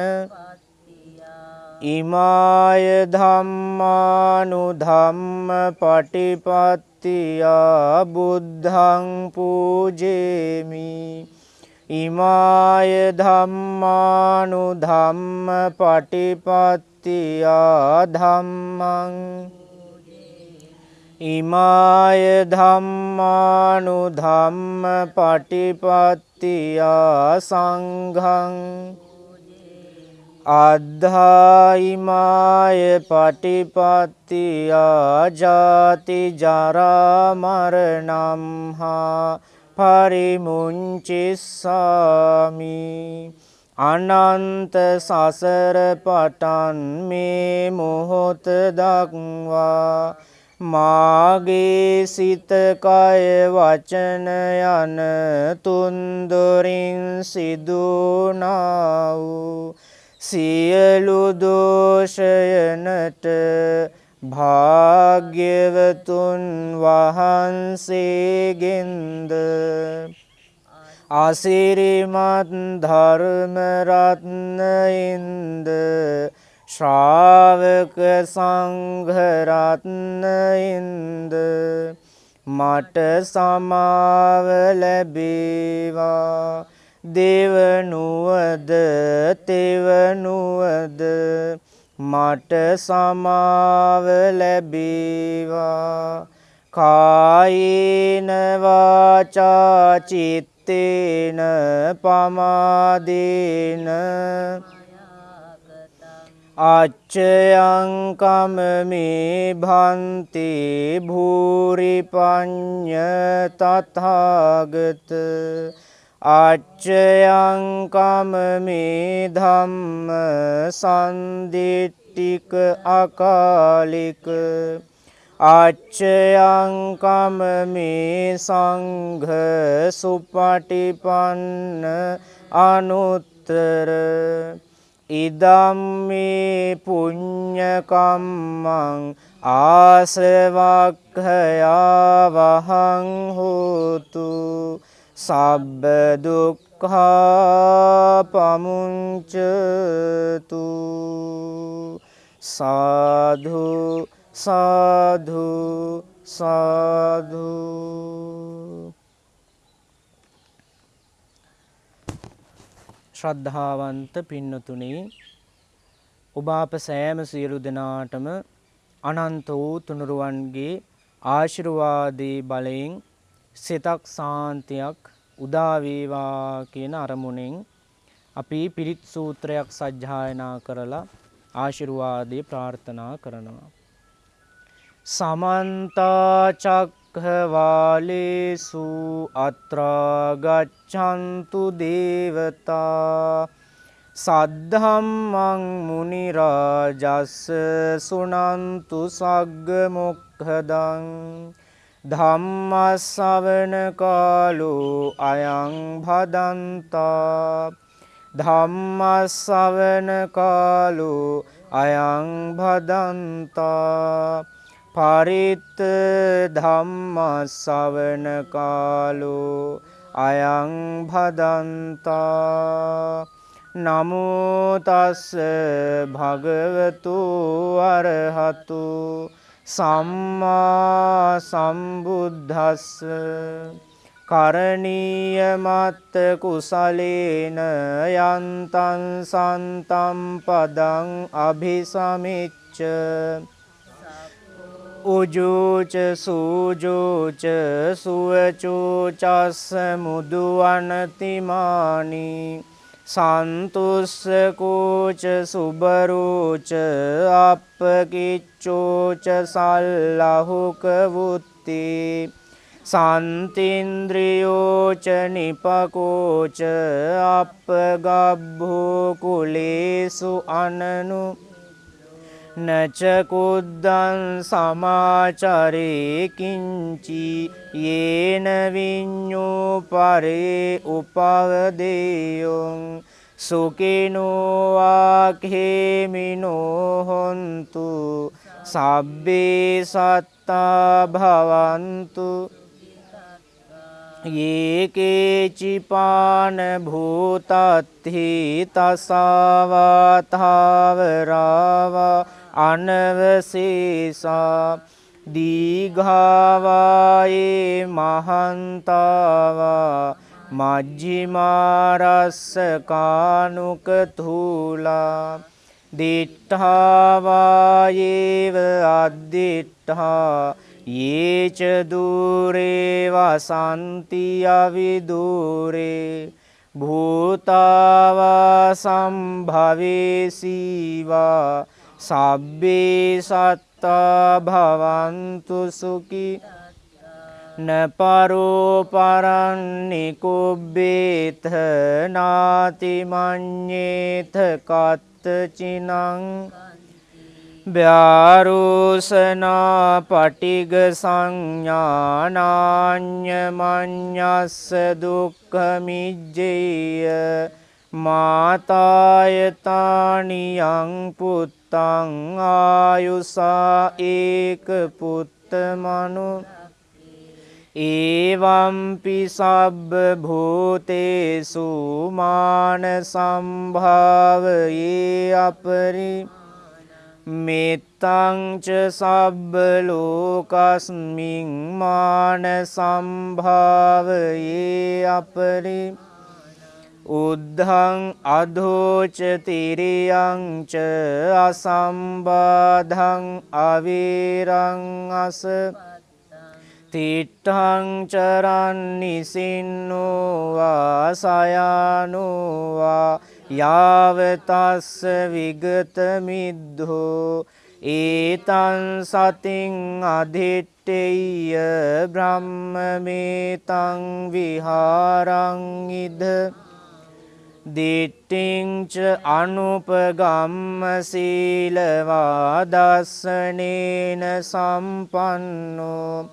S2: ඉමාය ධම්මානු ධම්ම පටිපත්තියා බුද්ධං පූජේමි ඉමාය ධම්මානු ධම්ම පටිපත්තියා ධම්මං ඉමාය ධම්මානු ධම්ම පටිපත්තියා සංඝං අද්ධායිමාය පටිපත්තියා ජාති ජරා මරණම් හා පරිමුංචිස්සාමි අනන්ත සසර පටන් මේ මොහොත දක්වා මාගේ සිත කය වචන යන තුන්දොරින් සිදුනා වූ සියලු දෝෂයනට භාග්‍යවතුන් වහන්සේගෙන්ද අසිරිමත් ධර්ම රත්නයින්ද ශ්‍රාවක සංඝ රත්නයින්ද මට සමාව ලැබේවා දෙවනුවද තෙවනුවද මට සමාව ලැබේවා. කායේන වාචා චිත්තේන පමාදේන අච්චයං කමමේ භන්තේ භූරි පඤ්ඤ තථාගත අච්චයං කමමේ ධම්ම සන්දිට්ඨික අකාලික අච්චයං කමමේ සංඝ සුපටිපන්න අනුත්තර ඉදම්මේ පුඤ්ඤ කම්මං ආසවක්ඛයා වහං හෝතු සබ්බ දුක්ඛා පමුංචතු. සාධු සාධු සාධු. ශ්‍රද්ධාවන්ත පින්නතුනි, ඔබ අප සෑම සියලු දෙනාටම අනන්ත වූ තුනුරුවන්ගේ ආශිර්වාදයේ බලයෙන් සිතක් සාන්තියක් උදා වේවා කියන අරමුණෙන් අපි පිරිත් සූත්‍රයක් සජ්ජායනා කරලා ආශිර්වාදේ ප්‍රාර්ථනා කරනවා. සමන්ත චක්ඛවාලේසු අත්‍රා ගච්ඡන්තු දේවතා සද්ධම්මං මුනි රාජස්ස සුනන්තු සග්ග මොක්ඛදං ධම්ම ශ්‍රවණ කාලෝ අයං භදන්තා ධම්ම ශ්‍රවණ කාලෝ අයං භදන්තා පරිත්ත ධම්ම ශ්‍රවණ කාලෝ අයං භදන්තා. නමෝ තස්ස භගවතු අරහතු සම්මා සම්බුද්දස්ස කරණීය මත්ත කුසලේන යන්තං සන්තම් පදං අභිසමිච්ච උජුච සූජුච සුවචෝචස්ස මුදුවනතිමානි සන්තුස්සකෝච සුබරෝච අප්පකිච්චෝච සල්ලහුක වුත්තේ සන්තින්ද්‍රියෝච නිපකෝච අප්පගබ්භෝ කුලේසු අනනු නච කුද්දං සමාචරේ කිංචි යේන විඤ්ඤෝ පරේ උපවදේයං සුඛිනෝ ආඛේමිනෝ හොන්තු සබ්බේ සත්තා භවන්තු යේකේචිපාන භූතත්ථි තසාවාතාවරාවා අනවසේසා දීඝාවායේ මහන්තාවා මජ්ජිමාරස්ස කානුක තූලා දිට්ඨාවායේව අද්දිට්ඨා යේච දූරේ වසන්ති අවිදූරේ භූතාවා සම්භවේසීවා සබ්බේ සත්තා භවන්තු සුඛී නපරෝ පරන්නිකුබ්බේත නාති මඤ්ඤේත කත්තචිනං ව්‍යාරෝසනා පටිග සංඥානාඤ්ඤමඤ්ඤස්ස දුක්ඛමිජ්ජේය මාතායතානියං පුත්තං ආයුසා ඒක පුත්තමනු ඒවම්පි සබ්බ භූතේසු මාන සම්භාවයේ අපරි මෙත්තං ච සබ්බ ලෝකස්මින් මාන සම්භාවයේ අපරි උද්ධං අධෝච තිරියං ච අසම්බාධං අවීරං අස තිට්ඨං චරන් නිසින්නෝ වා සයානෝ වා යාවතස්ස විගත මිද්ධෝ ඒතං සතින් අධිට්ඨේය බ්‍රහ්මමේතං විහාරං ඉද දිට්ඨිං ච අනුපගම්ම සීලවා දස්සනේන සම්පන්නෝ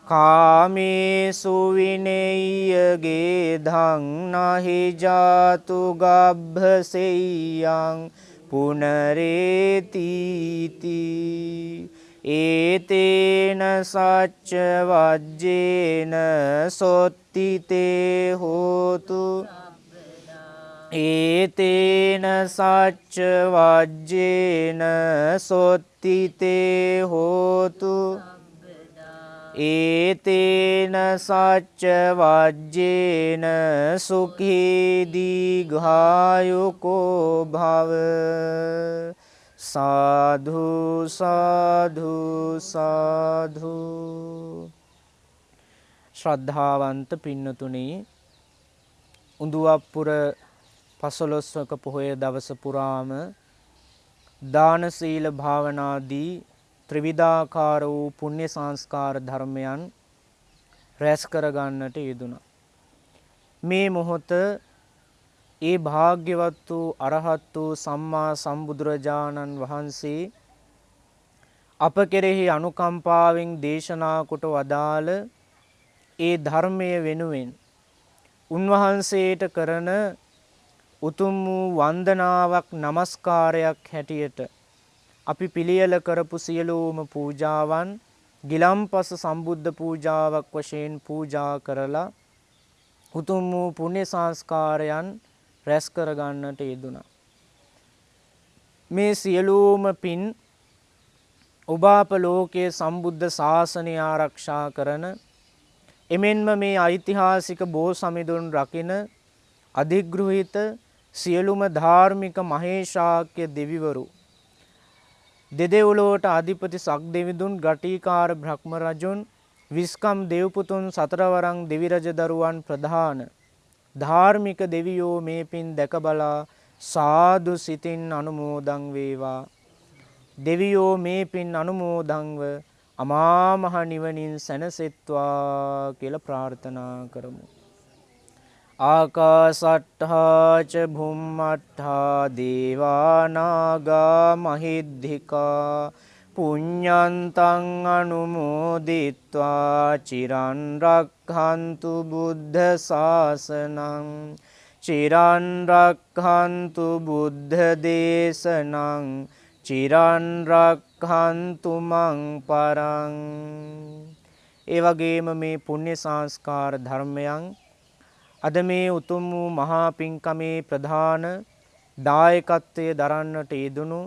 S2: කාමේසු විනේය්‍යගේ ධං නහි ජාතු ගබ්බසෙය්‍යං පුනරේතිති ඒතේන සච්ච වජ්ජේන සොත්තිතේ හෝතු ඒතේන සච්ච වජ්ජේන සොත්තිතේ හෝතු ඒතේන සච්ච වජ්ජේන සුඛී දීඝායුකෝ භව සාධු සාධු සාධු. ශ්‍රද්ධාවන්ත පින්නතුනි, උඳුවප්පුර 15වක පොහොය දවස පුරාම දාන සීල භාවනාදී ත්‍රිවිධාකාර වූ පුණ්‍ය සංස්කාර ධර්මයන් රැස් කරගන්නට යෙදුණා. මේ මොහොත ඒ භාග්‍යවත් වූ අරහත් වූ සම්මා සම්බුදුරජාණන් වහන්සේ අප කෙරෙහි අනුකම්පාවෙන් දේශනා කොට වදාළ ඒ ධර්මය වෙනුවෙන් උන්වහන්සේට කරන උතුම් වූ වන්දනාවක් නමස්කාරයක් හැටියට අපි පිළියෙල කරපු සියලුම පූජාවන් ගිලම්පස සම්බුද්ධ පූජාවක් වශයෙන් පූජා කරලා උතුම් වූ පුණ්‍ය සංස්කාරයන් රැස් කර ගන්නට යෙදුණා. මේ සියලුම පින් ඔබ අප ලෝකයේ සම්බුද්ධ ශාසනය ආරක්ෂා කරන එමෙන්ම මේ ඓතිහාසික බෝ සමිඳුන් රකින අධිග්‍රහිත සියලුම ධාර්මික මහේශාක්‍ය දෙවිවරු, දෙදෙව්ලොවට අධිපති සක්දෙවිඳුන්, ගටිකාර බ්‍රහ්ම රජුන්, විස්කම් දෙව්පුතුන්, සතරවරන් දෙවි රජ දරුවන් ප්‍රධාන ධාර්මික දෙවියෝ මේ පින් දැක බලා සාදු සිතින් අනුමෝදන් වේවා. දෙවියෝ මේ පින් අනුමෝදන්ව අමා මහ නිවනින් සැනසෙත්වා කියලා ප්‍රාර්ථනා කරමු. ආකාසට්ඨා ච භුම්මට්ඨා දේවා නාග මහිද්దికා පුඤ්ඤන්තං අනුමෝදිත්වා චිරන් රක්ඛන්තු බුද්ධ ශාසනං චිරන් රක්ඛන්තු බුද්ධ දේශනං චිරන් රක්ඛන්තු මං පරං. ඒ වගේම මේ පුණ්‍ය සංස්කාර ධර්මයන් අද මේ උතුම් වූ මහා පින්කමේ ප්‍රධාන දායකත්වයේ දරන්නට යෙදුණු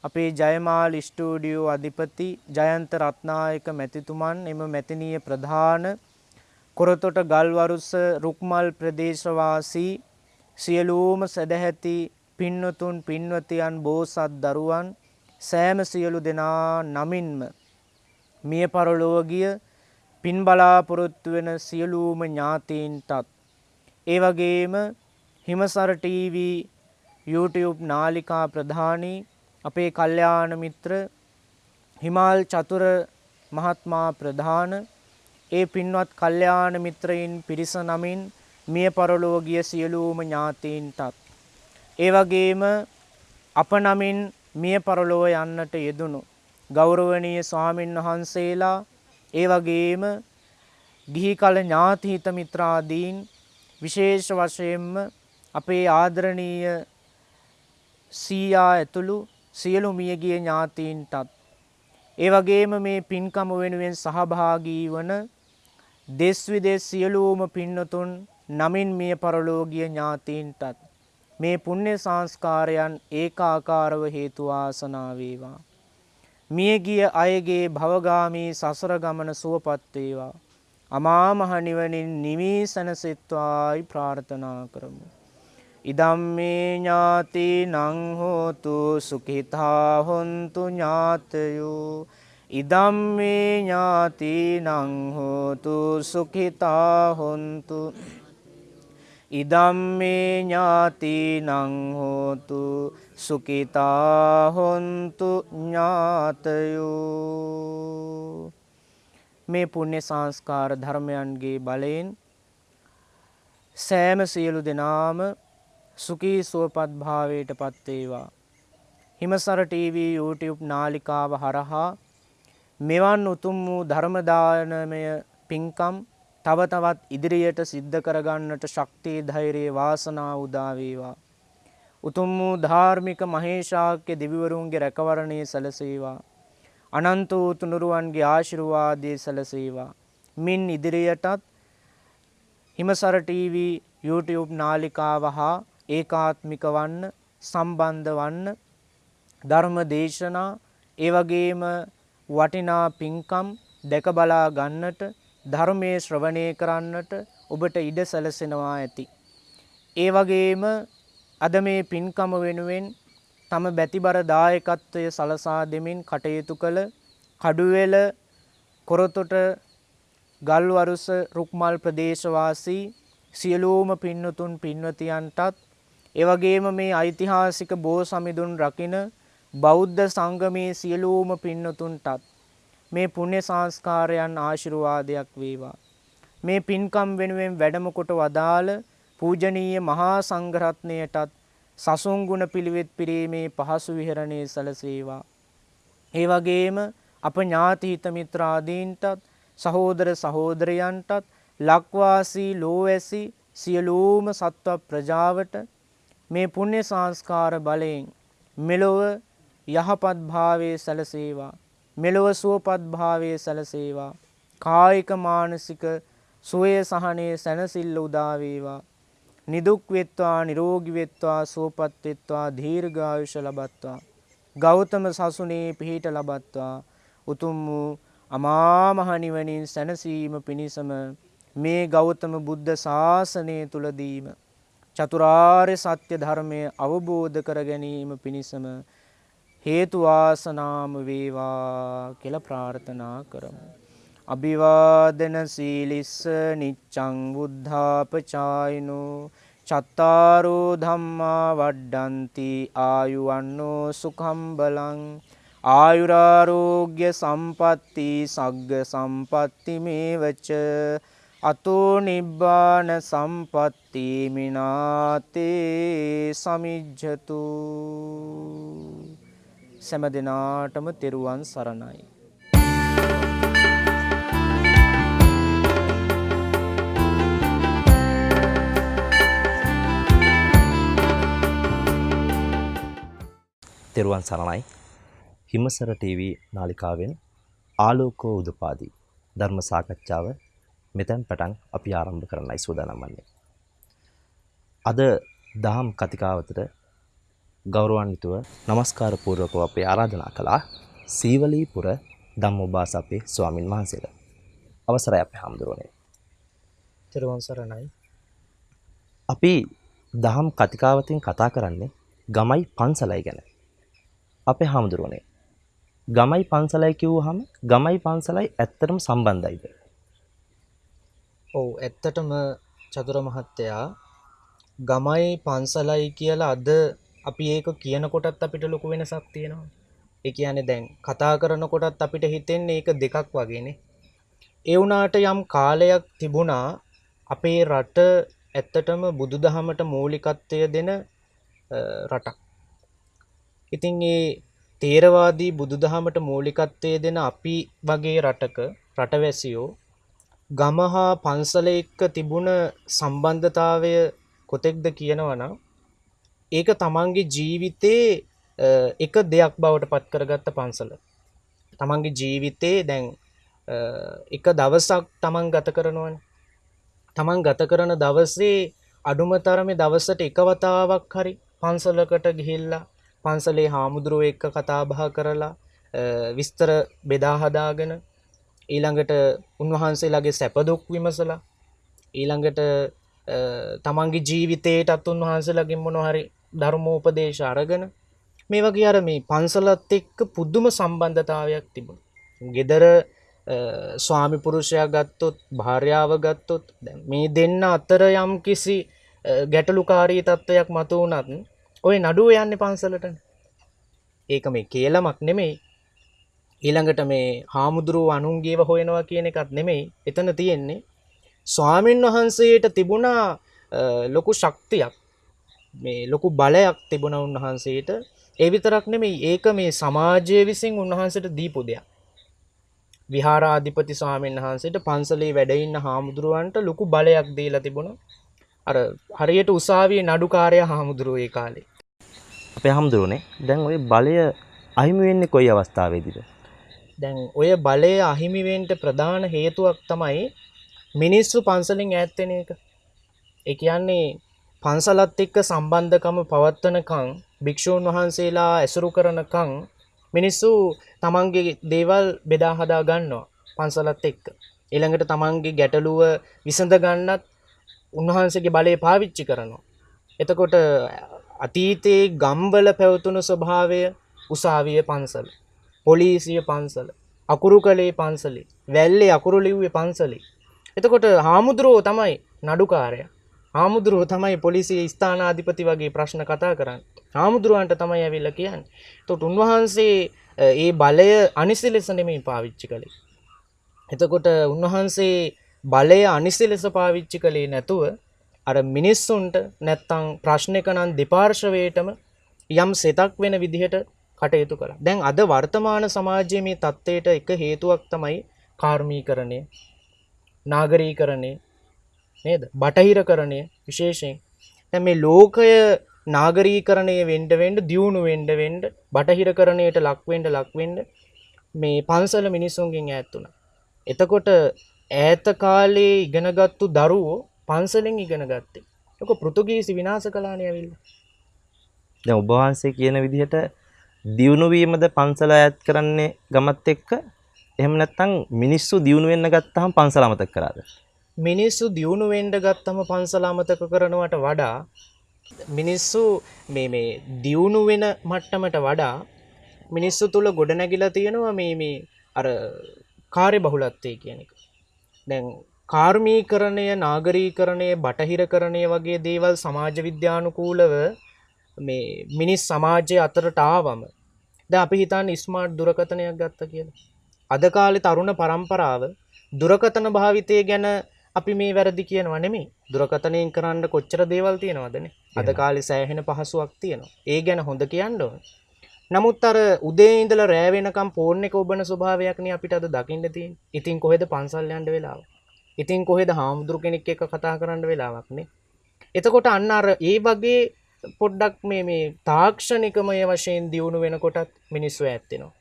S2: අපේ ජයමාල් ස්ටුඩියෝ අධිපති ජයන්ත රත්නායක මැතිතුමන්, එම මැතිනිය ප්‍රධාන කොරතොට ගල්වරුස රුක්මල් ප්‍රදේශවාසී සියලුම සදැහැති පින්වතුන් පින්වතියන් බෝසත් දරුවන් සෑම සියලු දෙනා නමින්ම මිය පරලොව ගිය පින් බලාපොරොත්තු වෙන සියලුම ඥාතීන්ටත්, ඒ වගේම හිමසර ටීවී YouTube නාලිකා ප්‍රධානී අපේ කල්යාණ මිත්‍ර හිමාල් චතුර මහත්මයා ප්‍රධාන ඒ පින්වත් කල්යාණ මිත්‍රයින් පිරිස නමින් මිය පරලොව ගිය සියලුම ඥාතීන්ටත්, ඒ වගේම අප නමින් මිය පරලොව යන්නට යෙදුණු ගෞරවනීය ස්වාමින් වහන්සේලා, ඒ වගේම ගිහි කල ඥාති හිත මිත්‍රාදීන්, විශේෂ වශයෙන්ම අපේ ආදරණීය සීයා ඇතුළු සියලු මියගිය ඥාතීන්ටත්, ඒ වගේම මේ පින්කම වෙනුවෙන් සහභාගී වන දෙස් විදෙස් සියලුම පින්නතුන් නමින් මිය පරලොව ගිය ඥාතීන්ටත් මේ පුණ්‍ය සංස්කාරයන් ඒකාකාරව හේතු වාසනා වේවා. මියගිය අයගේ භවගාමී සසර ගමන සුවපත් වේවා. අමා මහ නිවනින් නිවී සැනසෙත්වායි ප්‍රාර්ථනා කරමු. ඉදම්මේ ඥාතිනං හෝතු සුඛිතා හොන්තු ඥාතයෝ ඉදම්මේ ඥාතිනං හෝතු සුඛිතා හොන්තු ඉදම්මේ ඥාතිනං හෝතු සුඛිතා හොන්තු ඥාතයෝ. මේ පුණ්‍ය සංස්කාර ධර්මයන්ගේ බලයෙන් සෑම සියලු දෙනාම සුඛී සුවපත් භාවයට පත් වේවා. හිමසර ටීවී YouTube නාලිකාව හරහා මෙවන් උතුම් වූ ධර්ම දානමය පින්කම් තව තවත් ඉදිරියට සිද්ධ කරගන්නට ශක්තිය ධෛර්යය වාසනාව උදා වේවා. උතුම් වූ ධාර්මික මහේශාක්‍ය දෙවිවරුන්ගේ රැකවරණය සැලසේවා. අනන්ත වූ තුනුරුවන්ගේ ආශිර්වාදයේ සැලසේවා. මින් ඉදිරියටත් හිමසර ටීවී YouTube නාලිකාව හා ඒකාත්මික වන්න සම්බන්ධ වන්න ධර්ම දේශනා ඒ වගේම වටිනා පින්කම් දැක බලා ගන්නට ධර්මයේ ශ්‍රවණය කරන්නට ඔබට ඉඩ සැලසෙනවා ඇති. ඒ වගේම අද මේ පින්කම වෙනුවෙන් තම බැතිබර දායකත්වය සලසා දෙමින් කටයුතු කළ කඩුවෙල කොරතොට ගල්වරුස රුක්මල් ප්‍රදේශවාසී සියලුම පින්නතුන් පින්වතියන්ටත් ඒ වගේම මේ ඓතිහාසික බෝ සමිඳුන් රකින බෞද්ධ සංගමේ සියලුම පින්නතුන්ටත් මේ පුණ්‍ය සංස්කාරයන් ආශිර්වාදයක් වේවා. මේ පින්කම් වෙනුවෙන් වැඩම කොට වදාළ පූජනීය මහා සංඝරත්නයටත් සසුන් ගුණ පිළිවෙත් පිරීමේ පහසු විහරණේ සැලසේවා. ඒ වගේම අප ඥාති හිත මිත්‍රාදීන්ටත් සහෝදර සහෝදරයන්ටත් ලක්වාසී ලෝවැසි සියලුම සත්ව ප්‍රජාවට මේ පුණ්‍ය සංස්කාර බලයෙන් මෙලොව යහපත් භාවයේ සැලසේවා. මෙලොව සුවපත් භාවයේ සැලසේවා. කායික මානසික සුවය සහනයේ සැනසෙල්ල උදා වේවා. නිදුක් වෙත්වා නිරෝගී වෙත්වා සුවපත් වෙත්වා දීර්ඝායුෂ ලබත්වා. ගෞතම සසුනේ පිහිට ලබත්වා. උතුම් වූ අමා මහ නිවනින් සැනසීම පිණිසම මේ ගෞතම බුද්ධ ශාසනය තුලදීම චතුරාර්ය සත්‍ය ධර්මය අවබෝධ කර ගැනීම පිණිසම හේතු වාසනාම වේවා කියලා ප්‍රාර්ථනා කරමු. අභිවාදන සීලිස්ස නිච්ඡං බුද්ධාපචායිනෝ චත්තාරෝ ධම්මා වඩ්ඩಂತಿ ආයුවන්නෝ සුඛං බලං ආයුරාෝග්‍ය සම්පatti සග්ග සම්පatti මේවච අතෝ නිබ්බාන සම්පatti මිනාතේ සමිජ්ජතු. සෑම දිනාටම තෙරුවන් සරණයි.
S1: තෙරුවන් සරණයි. හිමසර ටීවී නාලිකාවෙන් ආලෝකෝ උදපාදී ධර්ම සාකච්ඡාව මෙතෙන් පටන් අපි ආරම්භ කරන්නයි සූදානම් වන්නේ. අද දහම් කතිකාවතට ගෞරවාන්විතව নমස්කාර පූර්වකව අපි ආරාධනා කළා සීවලීපුර ධම්මෝපාසපේ ස්වාමින් වහන්සේට. අවසරයි අපේ හාමුදුරුවනේ.
S2: තෙරුවන් සරණයි.
S1: අපි දහම් කතිකාවතින් කතා කරන්නේ ගමයි පන්සලයි ගැන. අපේ හාමුදුරුවනේ, ගමයි පන්සලයි කිව්වහම ගමයි පන්සලයි ඇත්තටම සම්බන්ධයිද?
S2: ඔව්, ඇත්තටම චතුර මහත්තයා ගමයි පන්සලයි කියලා අද අපි ඒක කියනකොටත් අපිට ලොකු වෙනසක් තියෙනවා. ඒ කියන්නේ දැන් කතා කරනකොටත් අපිට හිතෙන්නේ ඒක දෙකක් වගේනේ. ඒ වුණාට යම් කාලයක් තිබුණා අපේ රට ඇත්තටම බුදුදහමට මූලිකත්වය දෙන රටක්. ඉතින් ඒ තේරවාදී බුදුදහමට මූලිකත්වය දෙන අපි වගේ රටක රටවැසියෝ ගම හා පන්සල එක්ක තිබුණ සම්බන්ධතාවය කොතෙක්ද කියනවනම් ඒක තමන්ගේ ජීවිතේ එක දෙයක් බවට පත් කරගත්ත පන්සල. තමන්ගේ ජීවිතේ දැන් එක දවසක් තමන් ගත කරනවනේ. තමන් ගත කරන දවසේ අඩුම තරමේ දවසට එක වතාවක් හරි පන්සලකට ගිහිල්ලා පන්සලේ හාමුදුරුවෝ එක්ක කතා බහ කරලා විස්තර බෙදා හදාගෙන ඊළඟට උන්වහන්සේලාගේ සැප දුක් විමසලා ඊළඟට තමන්ගේ ජීවිතේටත් උන්වහන්සේලාගෙන් මොනවා හරි ධර්මෝපදේශ අරගෙන මේ වගේ අර මේ පන්සලත් එක්ක පුදුම සම්බන්ධතාවයක් තිබුණා. ගෙදර ස්වාමි පුරුෂයා ගත්තොත් භාර්යාව ගත්තොත් දැන් මේ දෙන්න අතර යම් කිසි ගැටලුකාරී තත්ත්වයක් මතු වුණත් ඔය නඩුව යන්නේ පන්සලටනේ. ඒක මේ කේලමක් නෙමෙයි. ඊළඟට මේ හාමුදුරුව අනුන්ගේව හොයනවා කියන එකත් නෙමෙයි. එතන තියෙන්නේ ස්වාමින් වහන්සේට තිබුණා ලොකු ශක්තියක්. මේ ලොකු බලයක් තිබුණා උන්වහන්සේට. ඒ විතරක් නෙමෙයි ඒක මේ සමාජය විසින් උන්වහන්සේට දීපු දෙයක්. විහාරාධිපති ස්වාමීන් වහන්සේට පන්සලේ වැඩ ඉන්න හාමුදුරුවන්ට ලොකු බලයක් දීලා තිබුණා. අර හරියට උසාවියේ නඩුකාරයා හාමුදුරුවෝ ඒ කාලේ.
S1: අපේ හාමුදුරුවනේ දැන් ওই බලය අහිමි වෙන්නේ කොයි අවස්ථාවේදීද?
S2: දැන් ඔය බලය අහිමි වෙන්න ප්‍රධාන හේතුවක් තමයි මිනිස්සු පන්සලෙන් ඈත් වෙන එක. ඒ කියන්නේ පන්සලත් එක්ක සම්බන්ධකම පවත්වනකම් භික්ෂූන් වහන්සේලා ඇසුරු කරනකම් මිනිස්සු තමන්ගේ දේවල් බෙදා හදා ගන්නවා පන්සලත් එක්ක. ඊළඟට තමන්ගේ ගැටලුව විසඳ ගන්නත් උන්වහන්සේගේ බලය පාවිච්චි කරනවා. එතකොට අතීතයේ ගම්වල පැවතුණු ස්වභාවය උසාවිය පන්සල, පොලිසිය පන්සල, අකුරු කලේ පන්සලේ, වැල්ලේ අකුරු ලිව්වේ පන්සලේ. එතකොට හාමුදුරුවෝ තමයි නඩුකාරයා. හාමුදුරුවෝ තමයි පොලිසිය ස්ථානාධිපති වගේ ප්‍රශ්න කතා කරන්නේ. හාමුදුරුවන්ට තමයි ඇවිල්ලා කියන්නේ. එතකොට උන්වහන්සේ ඒ බලය අනිසි ලෙස නෙමෙයි පාවිච්චි කළේ. එතකොට උන්වහන්සේ බලය අනිසි ලෙස පාවිච්චි කළේ නැතුව අර මිනිස්සුන්ට නැත්තම් ප්‍රශ්නක නම් දෙපාර්ශවයටම යම් සෙතක් වෙන විදිහට කටයුතු කළා. දැන් අද වර්තමාන සමාජයේ මේ තත්ත්වයට එක හේතුවක් තමයි කාර්මීකරණය, නාගරීකරණය නේද? බටහිරකරණය විශේෂයෙන්. දැන් මේ ලෝකය නාගරීකරණය වෙන්න දියුණු වෙන්න බටහිරකරණයට ලක් වෙන්න මේ පන්සල මිනිසුන්ගෙන් ඈත් වුණා. එතකොට ඈත කාලේ ඉගෙනගත්තු දරුවෝ පන්සලෙන් ඉගෙන ගත්තේ. ඒක පෘතුගීසි විනාශ කළානේ ඇවිල්ලා.
S1: දැන් ඔබ වහන්සේ කියන විදිහට දියුණු වීමද පන්සල ඈත් කරන්නේ ගමත් එක්ක? එහෙම නැත්නම් මිනිස්සු දියුණු වෙන්න ගත්තාම පන්සල අමතක කරාද?
S2: මිනිස්සු දියුණු වෙන්න ගත්තම පන්සල අමතක කරනවට වඩා මිනිස්සු මේ දියුණු වෙන මට්ටමට වඩා මිනිස්සු තුල ගොඩනැගිලා තියෙනවා මේ අර කාර්යබහුලත්වය කියන එක. දැන් කාර්මීකරණය, නාගරීකරණය, බටහිරකරණය වගේ දේවල් සමාජ විද්‍යානුකූලව මේ මිනිස් සමාජයේ අතරට ආවම දැන් අපි හිතන්නේ ස්මාර්ට් දුරකථනයක් ගත්තා කියලා. අද කාලේ තරුණ පරම්පරාව දුරකථන භාවිතය ගැන අපි මේ වැරදි කියනවා නෙමෙයි. දුරකථනයෙන් කරන්න කොච්චර දේවල් තියෙනවදනේ. අද කාලේ සෑහෙන පහසුවක් තියෙනවා. ඒ ගැන හොඳ කියන්න ඕන. නමුත් අර උදේ ඉඳලා රෑ වෙනකම් ෆෝන් එක ඔබන ස්වභාවයක් නේ අපිට අද දකින්න තියෙන්නේ. ඉතින් කොහෙද පන්සල් යන්න වෙලාව? ඉතින් කොහෙද හාමුදුරු කෙනෙක් එක්ක කතා කරන්න වෙලාවක් නේ? එතකොට අන්න අර ඒ වගේ පොඩ්ඩක් මේ තාක්ෂණිකමය වශයෙන් දියුණු වෙනකොටත් මිනිස්සු ඈත් වෙනවා.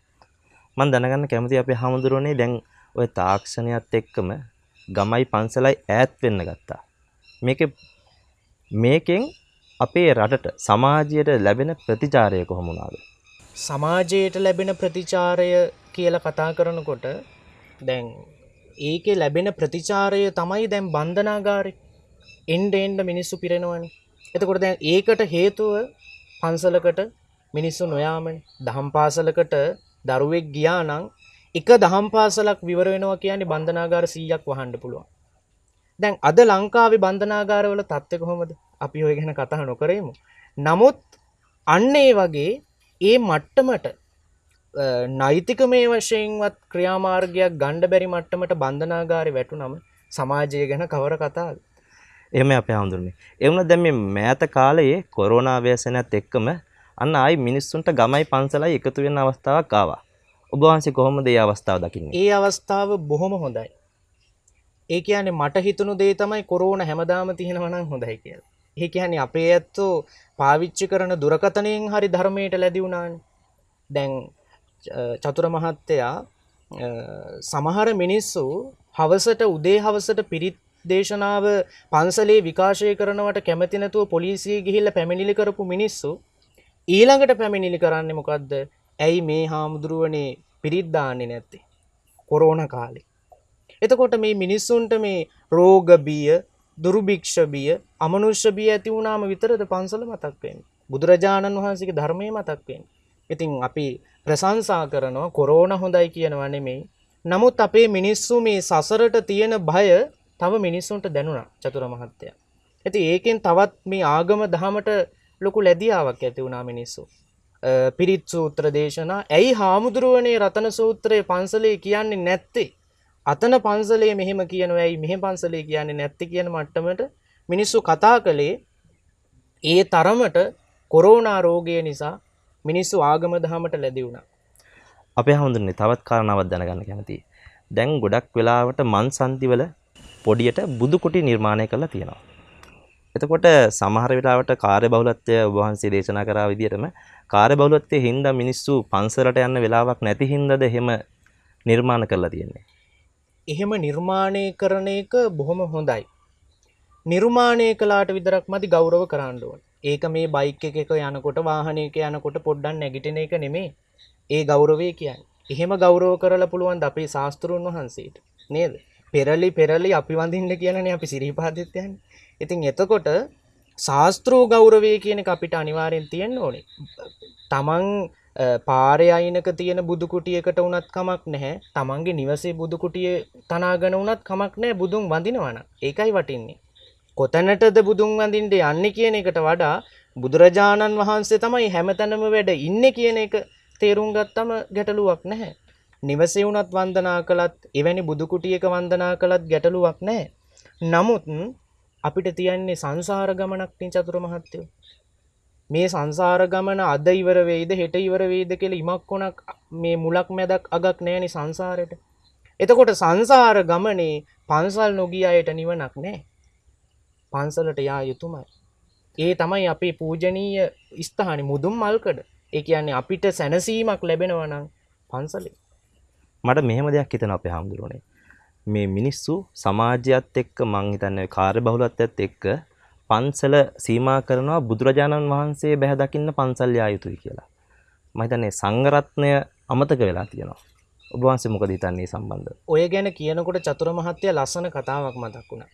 S1: මම දැනගන්න කැමතියි අපේ හාමුදුරුවනේ දැන් ওই තාක්ෂණයත් එක්කම ගමයි පන්සලයි ඈත් වෙන්න ගත්තා. මේකෙන් අපේ රටට සමාජයට ලැබෙන ප්‍රතිචාරය කොහොම වුණාද?
S2: සමාජයට ලැබෙන ප්‍රතිචාරය කියලා කතා කරනකොට දැන් ඒකේ ලැබෙන ප්‍රතිචාරය තමයි දැන් බන්ධනාගාරේ එන්න මිනිස්සු පිරෙනවනේ. එතකොට දැන් ඒකට හේතුව පන්සලකට මිනිස්සු නොයාමනේ. දහම් පාසලකට දරුවෙක් ගියා නම් එක දහම් පාසලක් විවර වෙනවා කියන්නේ බන්ධනාගාර 100ක් වහන්න පුළුවන්. දැන් අද ලංකාවේ බන්ධනාගාරවල තත්ත්වය කොහොමද? අපි ඔය ගැන කතා නොකරෙමු. නමුත් අන්න ඒ වගේ ඒ මට්ටමට නෛතිකමය වශයෙන්වත් ක්‍රියාමාර්ගයක් ගන්න බැරි මට්ටමට බන්ධනාගාරේ වැටුනම සමාජය ගැන කවර කතාවද?
S1: එහෙම අපේ හාමුදුරනේ. ඒ වුණා දැන් මේ මෑත කාලයේ කොරෝනා ව්‍යසනයත් එක්කම අන්න ආයි මිනිස්සුන්ට ගමයි පන්සලයි එකතු වෙන අවස්ථාවක් ආවා. ඔබ වහන්සේ කොහොමද මේ අවස්ථාව දකින්නේ?
S2: ඒ අවස්ථාව බොහොම හොඳයි. ඒ කියන්නේ මට හිතුණු දේ තමයි කොරෝනා හැමදාම තියෙනවා නම් හොඳයි කියලා. ඒ කියන්නේ අපේ ඇත්තෝ පාවිච්චි කරන දුරකථනයෙන් හරි ධර්මයට ලැබි වුණානේ. දැන් චතුර මහත්තයා සමහර මිනිස්සු හවසට උදේ හවසට පිරිත් දේශනාව පන්සලේ විකාශය කරනවට කැමති නැතුව පොලිසිය ගිහිල්ලා පැමිණිලි කරපු මිනිස්සු ඊළඟට පැමිණිලි කරන්නේ මොකද්ද? ඇයි මේ හාමුදුරුවනේ පිරිත් දාන්නේ නැත්තේ? කොරෝනා කාලේ. එතකොට මේ මිනිස්සුන්ට මේ රෝග බිය, දුර්භික්ෂ බිය, අමනුෂ්‍ය බිය ඇති වුණාම විතරද පන්සල මතක් වෙන්නේ. බුදුරජාණන් වහන්සේගේ ධර්මයේ මතක් වෙන්නේ. ඉතින් අපි ප්‍රශංසා කරනවා කොරෝනා හොඳයි කියනවා නෙමෙයි. නමුත් අපේ මිනිස්සු මේ සසරට තියෙන බය තව මිනිස්සුන්ට දැනුණා චතුර මහත්තයා. ඉතින් ඒකෙන් තවත් මේ ආගම දහමට ලොකු ලැබියාවක් ඇති වුණා මිනිස්සු. පිරිත් සූත්‍ර දේශනා ඇයි හාමුදුරුවනේ රතන සූත්‍රයේ පන්සලේ කියන්නේ නැත්තේ? අතන පන්සලේ මෙහෙම කියනවා ඇයි මෙහෙම පන්සලේ කියන්නේ නැත්තේ කියන මට්ටමට මිනිස්සු කතා කළේ. ඒ තරමට කොරෝනා රෝගය නිසා මිනිස්සු ආගම දහමට ලැබි වුණා.
S1: අපේ හඳුන්නේ තවත් කාරණාවක් දැනගන්න කැමතියි. දැන් ගොඩක් වෙලාවට මන්සන්තිවල පොඩියට බුදු කුටි නිර්මාණය කරලා තියෙනවා. එතකොට සමහර වෙලාවට කාර්යබහුලත්වය ඔබ වහන්සේ දේශනා කරා විදිහටම කාර්යබහුලත්වයේ හින්දා මිනිස්සු පන්සලට යන්න වෙලාවක් නැති හින්දාද එහෙම නිර්මාණ කරලා තියෙන්නේ.
S2: එහෙම නිර්මාණය කරන එක බොහොම හොඳයි. නිර්මාණය කළාට විතරක් මදි ගෞරව කරන්න ඕන. ඒක මේ බයික් එකක යනකොට වාහනයක යනකොට පොඩ්ඩක් නැගිටින එක නෙමෙයි. ඒ ගෞරවය කියන්නේ. එහෙම ගෞරව කරලා පුළුවන් ද අපේ ශාස්ත්‍රඥ වහන්සේට නේද? පෙරලි අපි වඳින්න කියලානේ අපි සිරිපාදෙත් යන්නේ. ඉතින් එතකොට ශාස්ත්‍රෝ ගෞරවය කියන එක අපිට අනිවාර්යෙන් තියෙන්න ඕනේ. තමන් පාරේ අයිනක තියෙන බුදු කුටියකට වුණත් කමක් නැහැ. තමන්ගේ නිවසේ බුදු කුටිය තනාගෙන වුණත් කමක් නැහැ බුදුන් වඳිනවා නම්. ඒකයි වටින්නේ. කොතැනටද බුදුන් වඳින්න යන්නේ කියන එකට වඩා බුදුරජාණන් වහන්සේ තමයි හැමතැනම වැඩ ඉන්නේ කියන එක තේරුම් ගත්තම ගැටලුවක් නැහැ. නිවසේ වුණත් වන්දනා කළත් එවැනි බුදු කුටියක වන්දනා කළත් ගැටලුවක් නැහැ. නමුත් අපිට තියන්නේ සංසාර ගමනක් තින් චතුර මහත්තයෝ. මේ සංසාර ගමන අද ඉවර වෙයිද හෙට ඉවර වෙයිද කියලා ඉමක් කොනක් මේ මුලක් මැදක් අගක් නැහැනේ සංසාරෙට. එතකොට සංසාර ගමනේ පන්සල් නොගිය අයට නිවනක් නැහැ. පන්සලට යා යුතුමයි. ඒ තමයි අපේ පූජනීය ස්ථානේ මුදුන් මල්කඩ. ඒ කියන්නේ අපිට සැනසීමක් ලැබෙනවා නම් පන්සලේ.
S1: මට මෙහෙම දෙයක් හිතෙනවා අපේ හාමුදුරනේ. මේ මිනිස්සු සමාජයත් එක්ක මං හිතන්නේ කාර්යබහුලත්වයත් එක්ක පන්සල සීමා කරනවා බුදුරජාණන් වහන්සේ බැහැ දකින්න පන්සල් යා යුතුයි කියලා. මම හිතන්නේ සංඝ රත්නය අමතක වෙලා තියෙනවා. ඔබ වහන්සේ මොකද හිතන්නේ මේ සම්බන්ධව?
S2: ඔය ගැන කියනකොට චතුර මහත්තයා ලස්සන කතාවක් මතක් වුණා.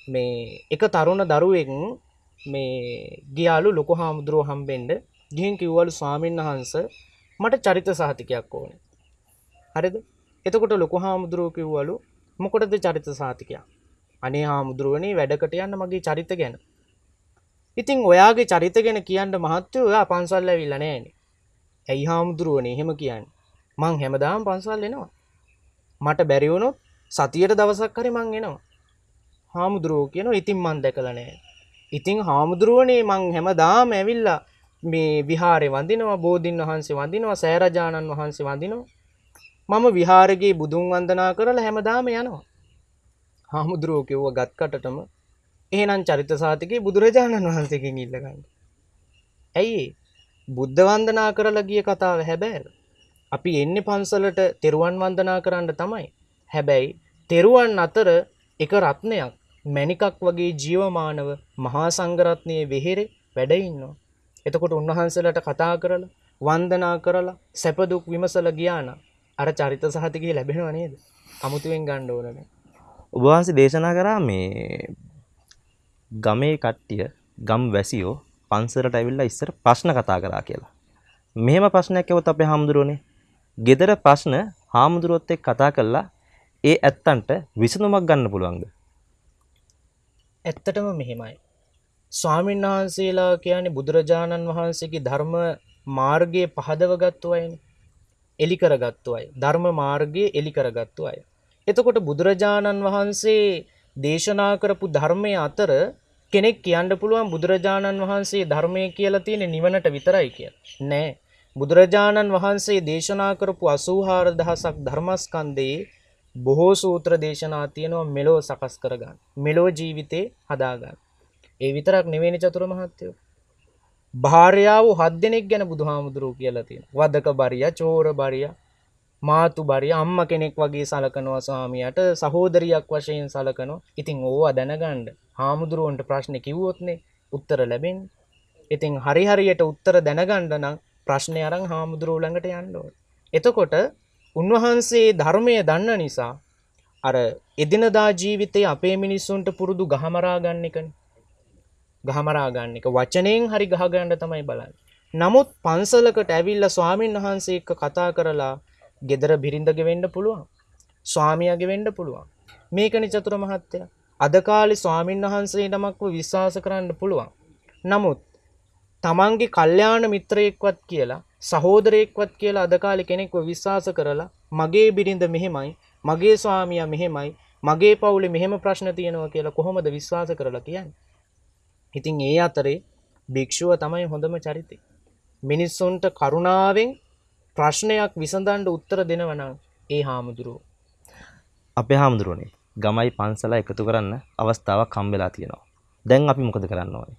S2: මේ එක තරුණ දරුවෙක් මේ ගියාලු ලොකු හාමුදුරුවෝ හම්බෙන්න ගිහින් කිව්වලු ස්වාමීන් වහන්සේ මට චරිත සහතිකයක් ඕනේ. හරිද? එතකොට ලොකු හාමුදුරුවෝ කිව්වලු මොකටද චරිත සහතිකයක්? අනේ හාමුදුරුවනේ වැඩකට යන්න මගේ චරිත ගැන. ඉතින් ඔයාගේ චරිත ගැන කියන්න මහත්තයෝ ඔයා පන්සල් ඇවිල්ලා නැහැනේ. ඇයි හාමුදුරුවනේ එහෙම කියන්නේ? මං හැමදාම පන්සල් එනවා. මට බැරි වුණොත් සතියට දවසක් හරි මං එනවා. හාමුදුරුවෝ කියනවා ඉතින් මං දැකලා නැහැ. ඉතින් හාමුදුරුවනේ මං හැමදාම ඇවිල්ලා මේ විහාරේ වඳිනවා, බෝධින් වහන්සේ වඳිනවා, සෑරජානන් වහන්සේ වඳිනවා. මම විහාරයේ බුදුන් වන්දනා කරලා හැමදාම යනවා. හාමුදුරුවෝ කිව්වා ගත්කටටම එහෙනම් චරිත සාතිකේ බුදුරජාණන් වහන්සේගෙන් ඉල්ල ගන්න. ඇයි බුද්ධ වන්දනා කරලා ගිය කතාව හැබැයි අපි එන්නේ පන්සලට තෙරුවන් වන්දනා කරන්න තමයි. හැබැයි තෙරුවන් අතර එක රත්නයක් මණිකක් වගේ ජීවමානව මහා සංඝරත්නයේ වෙහෙරේ වැඩ ඉන්නවා. එතකොට උන්වහන්සේලාට කතා කරලා වන්දනා කරලා සැප දුක් විමසලා ගියා නම් අර චරිත සහතිකේ ලැබෙනව නේද? අමුතුවෙන් ගන්න ඕන නෑ.
S1: ඔබ වහන්සේ දේශනා කරා මේ ගමේ කට්ටිය ගම් වැසියෝ පන්සලට ඇවිල්ලා ඉස්සර ප්‍රශ්න කතා කරා කියලා. මෙහෙම ප්‍රශ්නයක් ඇහුවොත් අපේ හාමුදුරුවනේ ගෙදර ප්‍රශ්න හාමුදුරුවොත් එක්ක කතා කරලා ඒ ඇත්තන්ට විසඳුමක් ගන්න පුළුවන්ද?
S2: ඇත්තටම මෙහෙමයි. ස්වාමීන් වහන්සේලා කියන්නේ බුදුරජාණන් වහන්සේගේ ධර්ම මාර්ගයේ පහදවගත්තු අයනේ. එලි කරගත්තු අය. ධර්ම මාර්ගයේ එලි කරගත්තු අය. එතකොට බුදුරජාණන් වහන්සේ දේශනා කරපු ධර්මයේ අතර කෙනෙක් කියන්න පුළුවන් බුදුරජාණන් වහන්සේ ධර්මයේ කියලා තියෙන නිවනට විතරයි කියලා. නෑ. බුදුරජාණන් වහන්සේ දේශනා කරපු 84000ක් ධර්මස්කන්ධයේ බොහෝ සූත්‍ර දේශනා තියෙනවා මෙලෝ සකස් කරගන්න. මෙලෝ ජීවිතේ හදාගන්න. ඒ විතරක් නෙවෙයි චතුර මහත්තයෝ. භාර්යාව 7 දෙනෙක් ගැන බුදුහාමුදුරුවෝ කියලා තියෙනවා. වදක බරියා, චෝර බරියා, මාතු බරියා, අම්මා කෙනෙක් වගේ සලකනවා ස්වාමියාට, සහෝදරියක් වශයෙන් සලකනවා. ඉතින් ඕවා දැනගන්න හාමුදුරුවන්ට ප්‍රශ්න කිව්වොත්නේ උත්තර ලැබෙන්නේ. ඉතින් හරියට උත්තර දැනගන්න නම් ප්‍රශ්නේ අරන් හාමුදුරුවෝ ළඟට යන්න ඕනේ. එතකොට උන්වහන්සේ ධර්මයේ දන්න නිසා අර එදිනදා ජීවිතයේ අපේ මිනිස්සුන්ට පුරුදු ගහමරා ගන්න එකනේ. ගහමරා ගන්න එක වචනයෙන් හරි ගහ ගන්න තමයි බලන්නේ. නමුත් පන්සලකට ඇවිල්ලා ස්වාමින් වහන්සේ එක්ක කතා කරලා gedara බිරිඳගේ වෙන්න පුළුවන්. ස්වාමියාගේ වෙන්න පුළුවන්. මේකනේ චතුර මහත්තයා. අද කාලේ ස්වාමින් වහන්සේ නමක්ව විශ්වාස කරන්න පුළුවන්. නමුත් තමන්ගේ කල්යාණ මිත්‍රයෙක්වත් කියලා සහෝදරයෙක්වත් කියලා අද කාලේ කෙනෙක්ව විශ්වාස කරලා මගේ බිරිඳ මෙහෙමයි, මගේ ස්වාමියා මෙහෙමයි, මගේ පවුලේ මෙහෙම ප්‍රශ්න තියෙනවා කියලා කොහොමද විශ්වාස කරලා කියන්නේ? ඉතින් ඒ අතරේ භික්ෂුව තමයි හොඳම චරිතය. මිනිස්සුන්ට කරුණාවෙන් ප්‍රශ්නයක් විසඳන්න උත්තර දෙනවා නම් ඒ හාමුදුරුවෝ.
S1: අපේ හාමුදුරුවනේ ගමයි පන්සල එකතු කරන්න අවස්ථාවක් හම්බෙලා තියෙනවා. දැන් අපි මොකද කරන්න ඕනේ?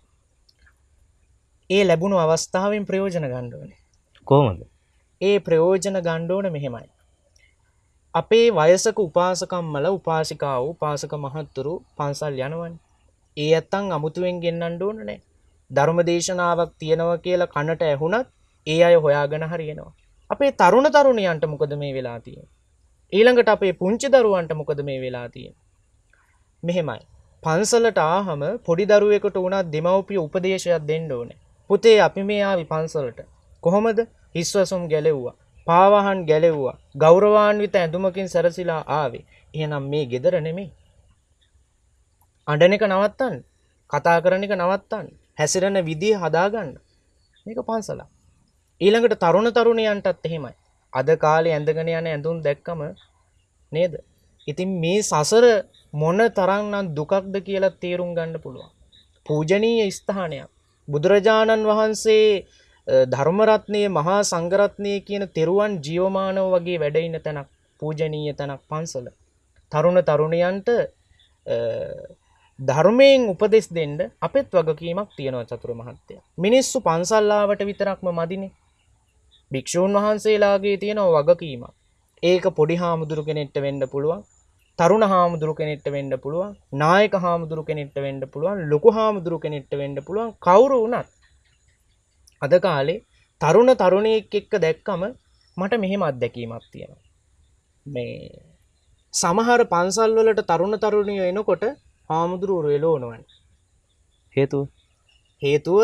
S2: ඒ ලැබුණු අවස්ථාවෙන් ප්‍රයෝජන ගන්න ඕනේ.
S1: කොහොමද?
S2: ඒ ප්‍රයෝජන ගන්න ඕනේ මෙහෙමයි. අපේ වයසක උපාසකම්මල උපාසිකාවෝ උපාසක මහත්තුරු පන්සල් යනවනේ. ඒ ඇත්තන් අමුතුවෙන් ගෙන්නන්න ඕන නැහැ. ධර්ම දේශනාවක් තියෙනවා කියලා කනට ඇහුණත් ඒ අය හොයාගෙන හරියනවා. අපේ තරුණ තරුණියන්ට මොකද මේ වෙලා තියෙන්නේ? ඊළඟට අපේ පුංචි දරුවන්ට මොකද මේ වෙලා තියෙන්නේ? මෙහෙමයි. පන්සලට ආවම පොඩි දරුවෙකුට උනත් දෙමව්පිය උපදේශයක් දෙන්න ඕනේ. පුතේ අපි මේ ආවි පන්සලට. කොහොමද? හිස්වසුම් ගැලෙව්වා. පාවහන් ගැලෙව්වා. ගෞරවාන්විත ඇඳුමකින් සැරසිලා ආවේ. එහෙනම් මේ ගෙදර නෙමෙයි. අඬන එක නවත්තන්න. කතා කරන එක නවත්තන්න. හැසිරෙන විදිය හදාගන්න. මේක පන්සල. ඊළඟට තරුණ තරුණියන්ටත් එහෙමයි. අද කාලේ ඇඳගෙන යන ඇඳුම් දැක්කම නේද? ඉතින් මේ සසර මොන තරම්නම් දුකක්ද කියලා තේරුම් ගන්න පුළුවන්. පූජනීය ස්ථානයක්. බුදුරජාණන් වහන්සේ ධර්ම රත්නයේ මහා සංඝ රත්නයේ කියන තෙරුවන් ජීවමානව වගේ වැඩ ඉන්න තැනක්, පූජනීය තැනක් පන්සල. තරුණ තරුණියන්ට ධර්මයෙන් උපදෙස් දෙන්න අපෙත් වගකීමක් තියෙනවා චතුර මහත්තයා. මිනිස්සු පන්සල් ආවට විතරක්ම මදිනේ. භික්ෂූන් වහන්සේලාගේ තියෙන වගකීමක්. ඒක පොඩි හාමුදුරු කෙනෙක්ට වෙන්න පුළුවන්, තරුණ හාමුදුරු කෙනෙක්ට වෙන්න පුළුවන්, නායක හාමුදුරු කෙනෙක්ට වෙන්න පුළුවන්, ලොකු හාමුදුරු කෙනෙක්ට වෙන්න පුළුවන්, කවුරු වුණත්. අද කාලේ තරුණ තරුණියෙක් එක්ක දැක්කම මට මෙහෙම අත්දැකීමක් තියෙනවා. මේ සමහර පන්සල් වලට තරුණ තරුණියෝ එනකොට හාමුදුරුවෝ එළවනවනේ. හේතුව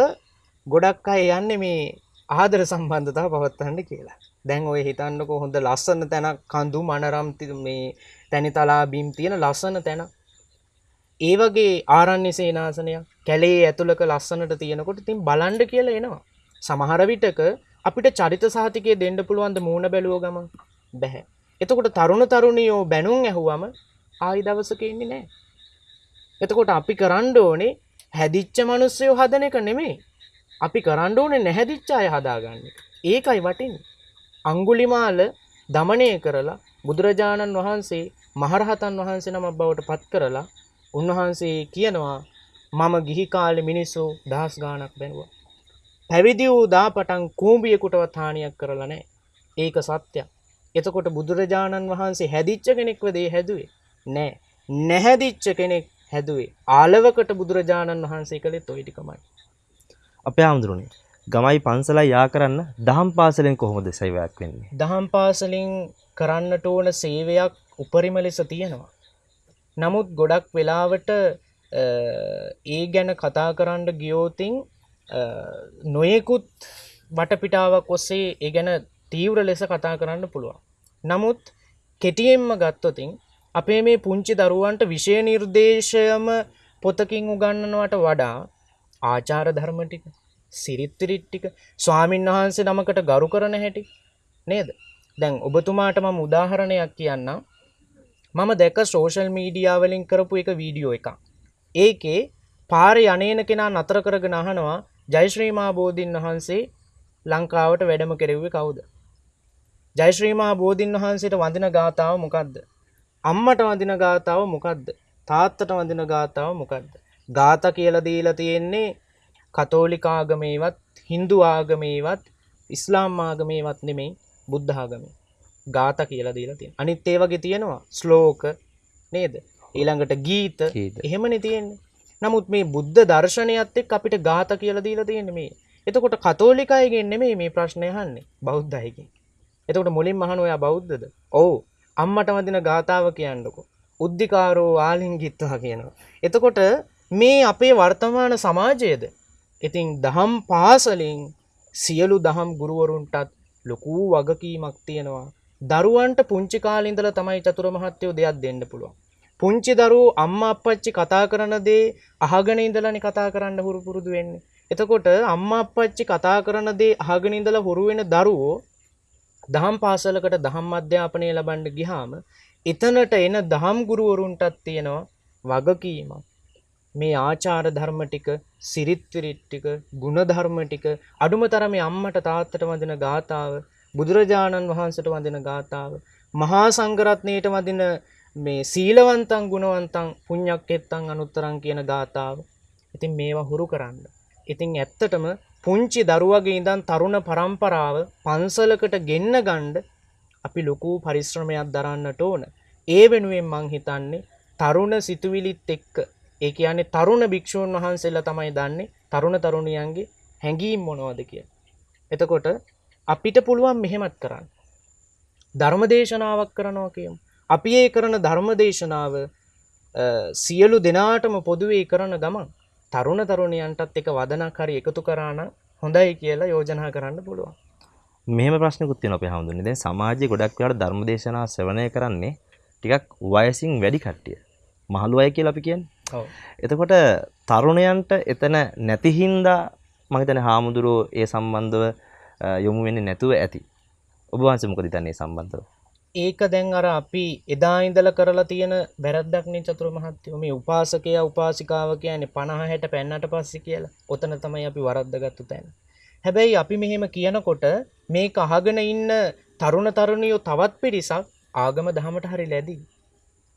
S2: ගොඩක් අය යන්නේ මේ ආදර සම්බන්ධතාව පවත්වන්න කියලා. දැන් ඔය හිතන්නකෝ හොඳ ලස්සන තැනක්, කඳු මනරම් මේ තැනිතලා බිම් තියෙන ලස්සන තැන. ඒ වගේ ආරණ්‍ය සේනාසනයක් කැලේ ඇතුළක ලස්සනට තියෙනකොට ඉතින් බලන්න කියලා එනවා. සමහර විටක අපිට චරිත සහතිකය දෙන්න පුළුවන් ද මූණ බැලුව ගමන්? බැහැ. එතකොට තරුණ තරුණියෝ බැනුම් ඇහුවම ආයි දවසක ඉන්නේ නැහැ. එතකොට අපි කරන්න ඕනේ හැදිච්ච මිනිස්සුયો හදන එක නෙමෙයි. අපි කරන්න ඕනේ නැහැදිච්ච අය හදාගන්න එක. ඒකයි වටින්නේ. අඟුලිමාල දමණය කරලා බුදුරජාණන් වහන්සේ මහරහතන් වහන්සේ නමක් බවට පත් කරලා උන්වහන්සේ කියනවා මම ගිහි කාලේ මිනිස්සු දහස් ගාණක් බැනුවා. පැවිදි වූ දාපටන් කූඹියෙකුටවත් හානියක් කරලා නැහැ. ඒක සත්‍යයක්. එතකොට බුදුරජාණන් වහන්සේ හැදිච්ච කෙනෙක්ව දේ හැදුවේ නෑ. නැහැදිච්ච කෙනෙක් හැදුවේ. ආලවකට බුදුරජාණන් වහන්සේ කළෙත් ওই ටිකමයි.
S1: අපේ හාමුදුරනේ ගමයි පන්සලයි යා කරන්න දහම් පාසලෙන් කොහොමද සේවයක් වෙන්නේ?
S2: දහම් පාසලෙන් කරන්නට ඕන සේවයක් උපරිම ලෙස තියෙනවා. නමුත් ගොඩක් වෙලාවට ඒ ගැන කතා කරන්න ගියොතින් නොයෙකුත් වටපිටාවක් ඔස්සේ ඒ ගැන තීව්‍ර ලෙස කතා කරන්න පුළුවන්. නමුත් කෙටියෙන්ම ගත්තොතින් අපේ මේ පුංචි දරුවන්ට විෂය නිර්දේශයම පොතකින් උගන්වනවට වඩා ආචාර ධර්ම ටික, සිරිත් විරිත් ටික, ස්වාමින් වහන්සේ නමකට ගරු කරන හැටි නේද? දැන් ඔබතුමාට මම උදාහරණයක් කියන්නම්. මම දැක්ක සෝෂල් මීඩියා වලින් කරපු එක වීඩියෝ එකක්. ඒකේ පාරේ යන්නේන කෙනා නතර කරගෙන අහනවා ජයශ්‍රී මහා බෝධින් වහන්සේ ලංකාවට වැඩම කෙරෙව්වේ කවුද? ජයශ්‍රී මහා බෝධින් වහන්සේට වඳින ගාථාව මොකද්ද? අම්මට වඳින ගාථාව මොකද්ද? තාත්තට වඳින ගාථාව මොකද්ද? ගාථා කියලා දීලා තියෙන්නේ කතෝලික ආගමේවත්, හින්දු ආගමේවත්, ඉස්ලාම් ආගමේවත් නෙමෙයි, බුද්ධ ආගමේ. ගාථා කියලා දීලා තියෙනවා. අනිත් ඒ වගේ තියෙනවා ශ්ලෝක නේද? ඊළඟට ගීත. එහෙමනේ තියෙන්නේ. නමුත් මේ බුද්ධ දර්ශනයත් එක්ක අපිට ගාථා කියලා දීලා තියෙන්නේ මේ. එතකොට කතෝලික අයගෙන් නෙමෙයි මේ ප්‍රශ්නේ අහන්නේ, බෞද්ධ අයගෙන්. එතකොට මුලින්ම අහන ඔයා බෞද්ධද? ඔව්. අම්මට වදින ගාථාව කියන්නකෝ. උද්ධිකාරෝ ආලිංගිත්වා කියනවා. එතකොට මේ අපේ වර්තමාන සමාජයේද ඉතින් දහම් පාසලින් සියලු දහම් ගුරුවරුන්ටත් ලොකු වගකීමක් තියෙනවා. දරුවන්ට පුංචි කාලේ ඉඳලා තමයි චතුර මහත්තයෝ දෙයක් දෙන්න පුළුවන්. පුංචි දරුවෝ අම්මා අප්පච්චි කතා කරන දේ අහගෙන ඉඳලානේ කතා කරන්න හුරු පුරුදු වෙන්නේ. එතකොට අම්මා අප්පච්චි කතා කරන දේ අහගෙන ඉඳලා හුරු වෙන දරුවෝ දහම් පාසලකට දහම් අධ්‍යාපනය ලබන්න ගියාම එතනට එන දහම් ගුරුවරුන්ටත් තියෙනවා වගකීමක්. මේ ආචාර ධර්ම ටික, සිරිත් විරිත් ටික, ගුණ ධර්ම ටික අඩුම තරමේ අම්මට තාත්තට වඳින ගාතාව, බුදුරජාණන් වහන්සේට වඳින ගාතාව, මහා සංඝරත්නයට වඳින මේ සීලවන්තං ගුණවන්තං පුඤ්ඤක්කෙත්තං අනුත්තරං කියන ගාතාව. ඉතින් මේවා හුරු කරන්න. ඉතින් ඇත්තටම පුංචි දරුවගේ ඉඳන් තරුණ පරම්පරාව පන්සලකට ගෙන්න ගන්න අපි ලොකු පරිශ්‍රමයක් දරන්නට ඕන. ඒ වෙනුවෙන් මං හිතන්නේ තරුණ සිතුවිලිත් එක්ක, ඒ කියන්නේ තරුණ භික්ෂූන් වහන්සේලා තමයි දන්නේ තරුණ තරුණියන්ගේ හැඟීම් මොනවද කියලා. එතකොට අපිට පුළුවන් මෙහෙමත් කරන්න. ධර්මදේශනාවක් කරනවා කියමු. අපි ඒ කරන ධර්මදේශනාව සියලු දෙනාටම පොදුවේ කරන ගමන් තරුණ තරුණියන්ටත් එක වදනක් හරි එකතු කරා නම් හොඳයි කියලා යෝජනා කරන්න පුළුවන්.
S1: මෙහෙම ප්‍රශ්නකුත් තියෙනවා අපේ හැමෝටම. දැන් සමාජයේ ගොඩක් වෙලාවට ධර්මදේශනා ශ්‍රවණය කරන්නේ ටිකක් වයසින් වැඩි කට්ටිය. මහලු අය කියලා අපි කියන්නේ.
S2: ඔව්.
S1: එතකොට තරුණයන්ට එතන නැති හින්දා මම හිතන්නේ හාමුදුරුවෝ ඒ සම්බන්ධව යොමු වෙන්නේ නැතුව ඇති. ඔබ වහන්සේ මොකද හිතන්නේ මේ සම්බන්ධව?
S2: ඒක දැන් අර අපි එදා ඉඳලා කරලා තියෙන වැරද්දක් නේ චතුර මහත්තයෝ. මේ උපාසකයා උපාසිකාව කියන්නේ 50 60 පෙන්නට පස්සේ කියලා. ඔතන තමයි අපි වරද්දගත්තු තැන. හැබැයි අපි මෙහෙම කියනකොට මේක අහගෙන ඉන්න තරුණ තරුණියෝ තවත් පිරිසක් ආගම දහමට හරි ලැබි.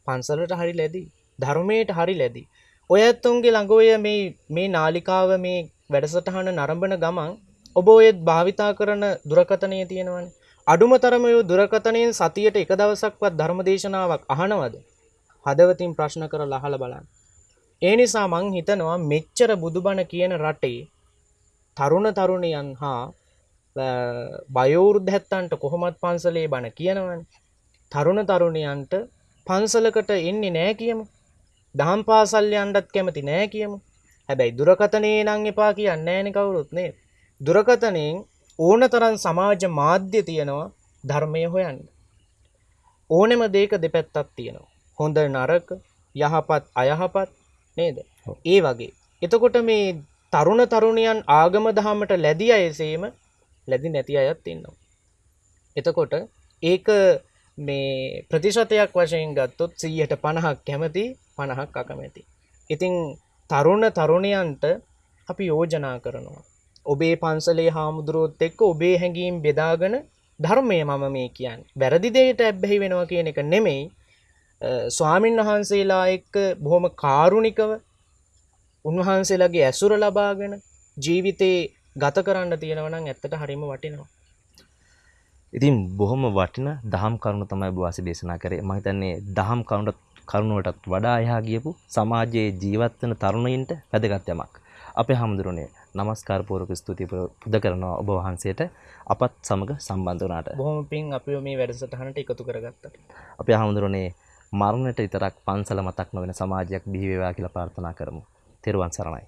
S2: පන්සලට හරි ලැබි. ධර්මයට හරි ලැබි. ඔය ඇත්තුන්ගේ ළඟ ඔය මේ නාලිකාව මේ වැඩසටහන නරඹන ගමන් ඔබ ඔය භාවිතා කරන දුරකථනය තියෙනවනේ. අඩුම තරම ඔය දුරකථනයෙන් සතියට එක දවසක්වත් ධර්මදේශනාවක් අහනවද? හදවතින් ප්‍රශ්න කරලා අහලා බලන්න. ඒ නිසා මං හිතනවා මෙච්චර බුදුබණ කියන රටේ තරුණ තරුණියන් හා වයෝවෘද්ධයන්ට කොහොමත් පන්සලේ බණ කියනවනේ. තරුණ තරුණියන්ට පන්සලකට එන්නේ නැහැ කියමු. දහම් පාසල් යන්නත් කැමති නැහැ කියමු. හැබැයි දුරකථනයේ නම් එපා කියන්නේ නැහැනේ කවුරුත් නේද? දුරකථනයෙන් ඕනතරම් සමාජ මාධ්‍ය තියෙනවා ධර්මය හොයන්න. ඕනෙම දෙයක දෙපැත්තක් තියෙනවා. හොඳ නරක, යහපත් අයහපත් නේද? ඒ වගේ. එතකොට මේ තරුණ තරුණියන් ආගම දහමට ලැබි අයසේම ලැබි නැති අයත් ඉන්නවා. එතකොට ඒක මේ ප්‍රතිශතයක් වශයෙන් ගත්තොත් 150ක් කැමති 50ක් අකමැති. ඉතින් තරුණ තරුණියන්ට අපි යෝජනා කරනවා. ඔබේ පන්සලේ හාමුදුරුවොත් එක්ක ඔබේ හැඟීම් බෙදාගෙන ධර්මය මම මේ කියන්නේ. වැරදි දෙයට ඇබ්බැහි වෙනවා කියන එක නෙමෙයි. ස්වාමින් වහන්සේලා එක්ක බොහොම කාරුණිකව උන්වහන්සේලාගේ ඇසුර ලබාගෙන ජීවිතේ ගත කරන්න තියෙනවා නම් ඇත්තට හරිම වටිනවා.
S1: ඉතින් බොහොම වටින දහම් කරුණු තමයි ඔබ වාසි දේශනා කරේ. මම හිතන්නේ දහම් කරුණුවටත් වඩා එහා ගියපු සමාජයේ ජීවත් වෙන තරුණයින්ට වැදගත් යමක්. අපේ හැමදෙරුනේ නමස්කාර පූර්වක ස්තුතිය පුද කරනවා ඔබ වහන්සේට අපත් සමග සම්බන්ධ වුණාට.
S2: බොහොම පිං අපිව මේ වැඩසටහනට එකතු කරගත්තට.
S1: අපේ හැමදෙරුනේ මරණයට විතරක් පන්සල මතක් නොවන සමාජයක් බිහි වේවා කියලා ප්‍රාර්ථනා කරමු. තෙරුවන් සරණයි.